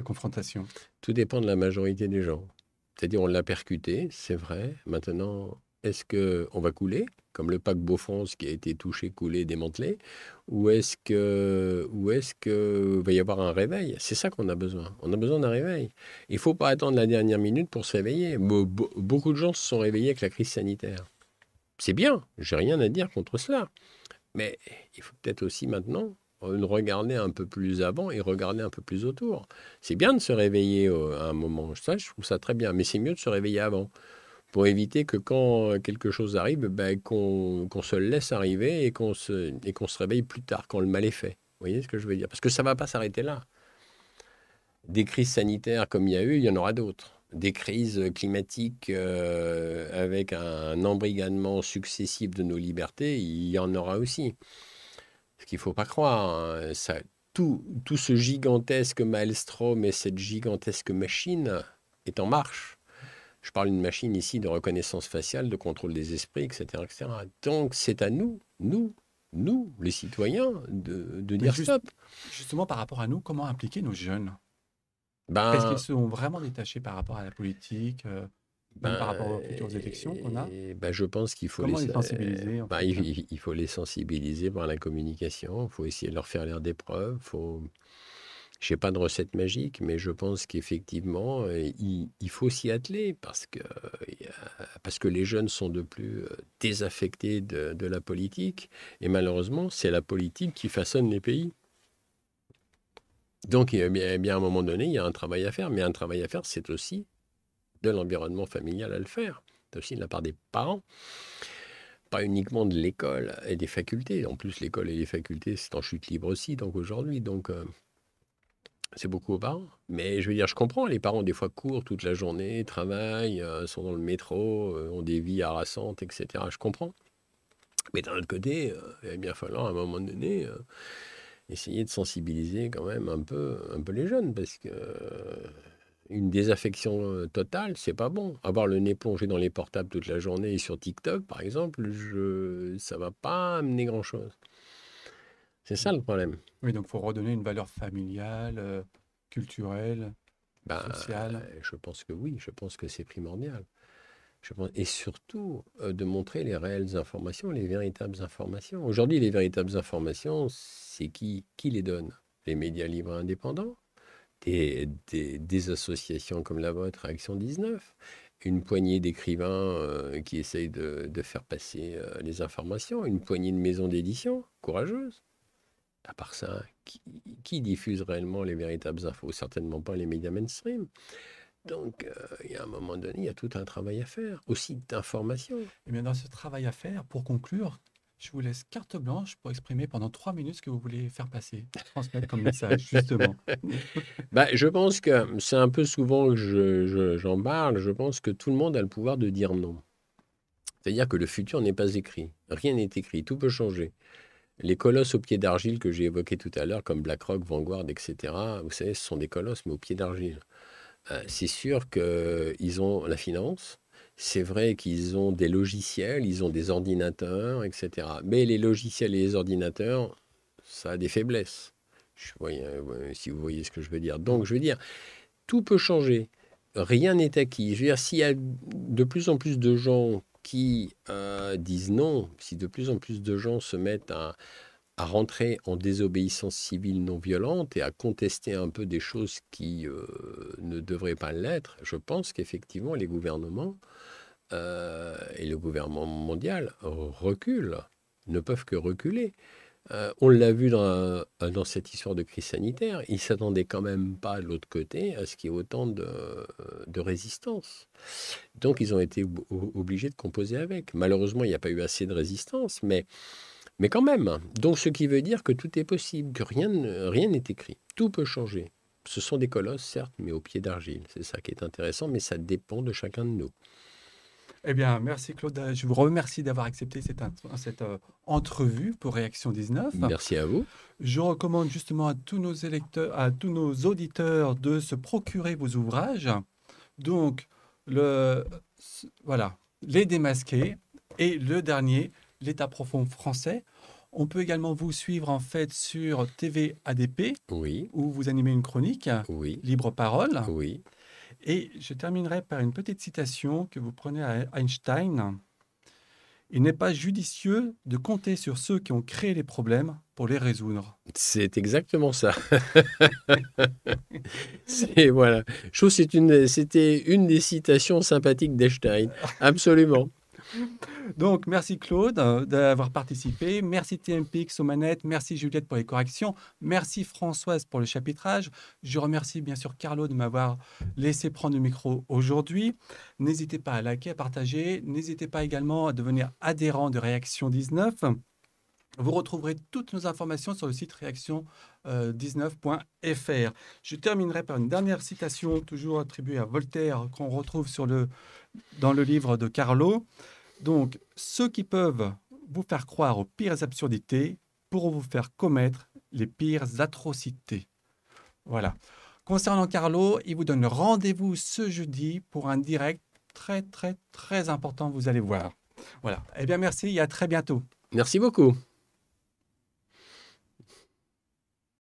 confrontation? tout dépend de la majorité des gens. C'est-à-dire, on l'a percuté, c'est vrai. Maintenant, est-ce qu'on va couler? comme le paquebot France qui a été touché, coulé, démantelé, ou est-ce que va y avoir un réveil? C'est ça qu'on a besoin. On a besoin d'un réveil. Il ne faut pas attendre la dernière minute pour se réveiller. Beaucoup de gens se sont réveillés avec la crise sanitaire. C'est bien, j'ai rien à dire contre cela. Mais il faut peut-être aussi maintenant regarder un peu plus avant et regarder un peu plus autour. C'est bien de se réveiller à un moment, ça, je trouve ça très bien, mais c'est mieux de se réveiller avant, pour éviter que quand quelque chose arrive, ben, qu'on se le laisse arriver et qu'on se réveille plus tard, quand le mal est fait. Vous voyez ce que je veux dire? Parce que ça ne va pas s'arrêter là. Des crises sanitaires comme il y a eu, il y en aura d'autres. Des crises climatiques avec un embrigadement successif de nos libertés, il y en aura aussi. Ce qu'il ne faut pas croire, hein, tout ce gigantesque maelstrom et cette gigantesque machine est en marche. Je parle d'une machine ici de reconnaissance faciale, de contrôle des esprits, etc. etc. Donc c'est à nous, les citoyens, de Mais dire stop. justement, par rapport à nous, comment impliquer nos jeunes? Est-ce qu'ils Ben, sont vraiment détachés par rapport à la politique, même par rapport aux futures élections qu'on a? je pense qu'il faut Comment les sensibiliser, en fait? il faut les sensibiliser par la communication. Il faut essayer de leur faire lire des preuves. Je n'ai pas de recette magique, mais je pense qu'effectivement, il faut s'y atteler parce que les jeunes sont de plus désaffectés de la politique. Et malheureusement, c'est la politique qui façonne les pays. Donc, à un moment donné, il y a un travail à faire. Mais un travail à faire, c'est aussi de l'environnement familial à le faire. C'est aussi de la part des parents. Pas uniquement de l'école et des facultés. En plus, l'école et les facultés, c'est en chute libre aussi, donc aujourd'hui. Donc, c'est beaucoup aux parents. Mais je veux dire, je comprends, les parents, des fois, courent toute la journée, travaillent, sont dans le métro, ont des vies harassantes, etc. Je comprends. Mais d'un autre côté, il va bien falloir, à un moment donné, essayer de sensibiliser quand même un peu les jeunes, parce que une désaffection totale, c'est pas bon. Avoir le nez plongé dans les portables toute la journée et sur TikTok, par exemple, ça va pas amener grand-chose. C'est ça le problème. Oui, donc il faut redonner une valeur familiale, culturelle, Ben, sociale. je pense que oui, je pense que c'est primordial. Et surtout, de montrer les réelles informations, les véritables informations. Aujourd'hui, les véritables informations, c'est qui les donne? Les médias libres et indépendants, des associations comme la vôtre, Action 19, une poignée d'écrivains qui essayent de faire passer les informations, une poignée de maisons d'édition courageuses. À part ça, qui diffuse réellement les véritables infos? Certainement pas les médias mainstream. Donc, il y a un moment donné, il y a tout un travail à faire, aussi d'information. Et bien, dans ce travail à faire, pour conclure, je vous laisse carte blanche pour exprimer pendant 3 minutes ce que vous voulez faire passer, transmettre comme message, justement. Je pense que c'est un peu souvent que j'en parle, je pense que tout le monde a le pouvoir de dire non. C'est-à-dire que le futur n'est pas écrit. Rien n'est écrit, tout peut changer. Les colosses au pied d'argile que j'ai évoqués tout à l'heure, comme BlackRock, Vanguard, etc., vous savez, ce sont des colosses, mais au pied d'argile. C'est sûr qu'ils ont la finance, c'est vrai qu'ils ont des logiciels, ils ont des ordinateurs, etc. Mais les logiciels et les ordinateurs, ça a des faiblesses. Si vous voyez ce que je veux dire. Donc, je veux dire, tout peut changer. Rien n'est acquis. Je veux dire, s'il y a de plus en plus de gens qui disent non, si de plus en plus de gens se mettent à rentrer en désobéissance civile non violente et à contester un peu des choses qui ne devraient pas l'être, je pense qu'effectivement les gouvernements et le gouvernement mondial reculent, ne peuvent que reculer. On l'a vu dans cette histoire de crise sanitaire, ils ne s'attendaient quand même pas de l'autre côté à ce qu'il y ait autant de résistance. Donc ils ont été obligés de composer avec. Malheureusement, il n'y a pas eu assez de résistance, mais quand même. Donc ce qui veut dire que tout est possible, que rien n'est écrit. Tout peut changer. Ce sont des colosses, certes, mais au pied d'argile. C'est ça qui est intéressant, mais ça dépend de chacun de nous. Eh bien, merci Claude. Je vous remercie d'avoir accepté cette entrevue pour Réaction 19. Merci à vous. Je recommande justement à tous nos électeurs, à tous nos auditeurs de se procurer vos ouvrages. Donc, voilà, Les Démasqués et le dernier, L'État profond français. On peut également vous suivre en fait sur TV ADP, Oui, où vous animez une chronique, oui, Libre Parole. oui. Et je terminerai par une petite citation que vous prenez à Einstein. Il n'est pas judicieux de compter sur ceux qui ont créé les problèmes pour les résoudre. C'est exactement ça. Voilà. Je trouve que c'était une des citations sympathiques d'Einstein. Absolument. Donc, merci Claude d'avoir participé. Merci TMPX aux manettes. Merci Juliette pour les corrections. Merci Françoise pour le chapitrage. Je remercie bien sûr Carlo de m'avoir laissé prendre le micro aujourd'hui. N'hésitez pas à liker, à partager. N'hésitez pas également à devenir adhérent de Réaction 19. Vous retrouverez toutes nos informations sur le site réaction19.fr. Je terminerai par une dernière citation, toujours attribuée à Voltaire, qu'on retrouve dans le livre de Carlo. Donc, ceux qui peuvent vous faire croire aux pires absurdités pourront vous faire commettre les pires atrocités. Voilà. Concernant Carlo, il vous donne rendez-vous ce jeudi pour un direct très, très, très important, vous allez voir. Voilà. Eh bien, merci et à très bientôt. Merci beaucoup.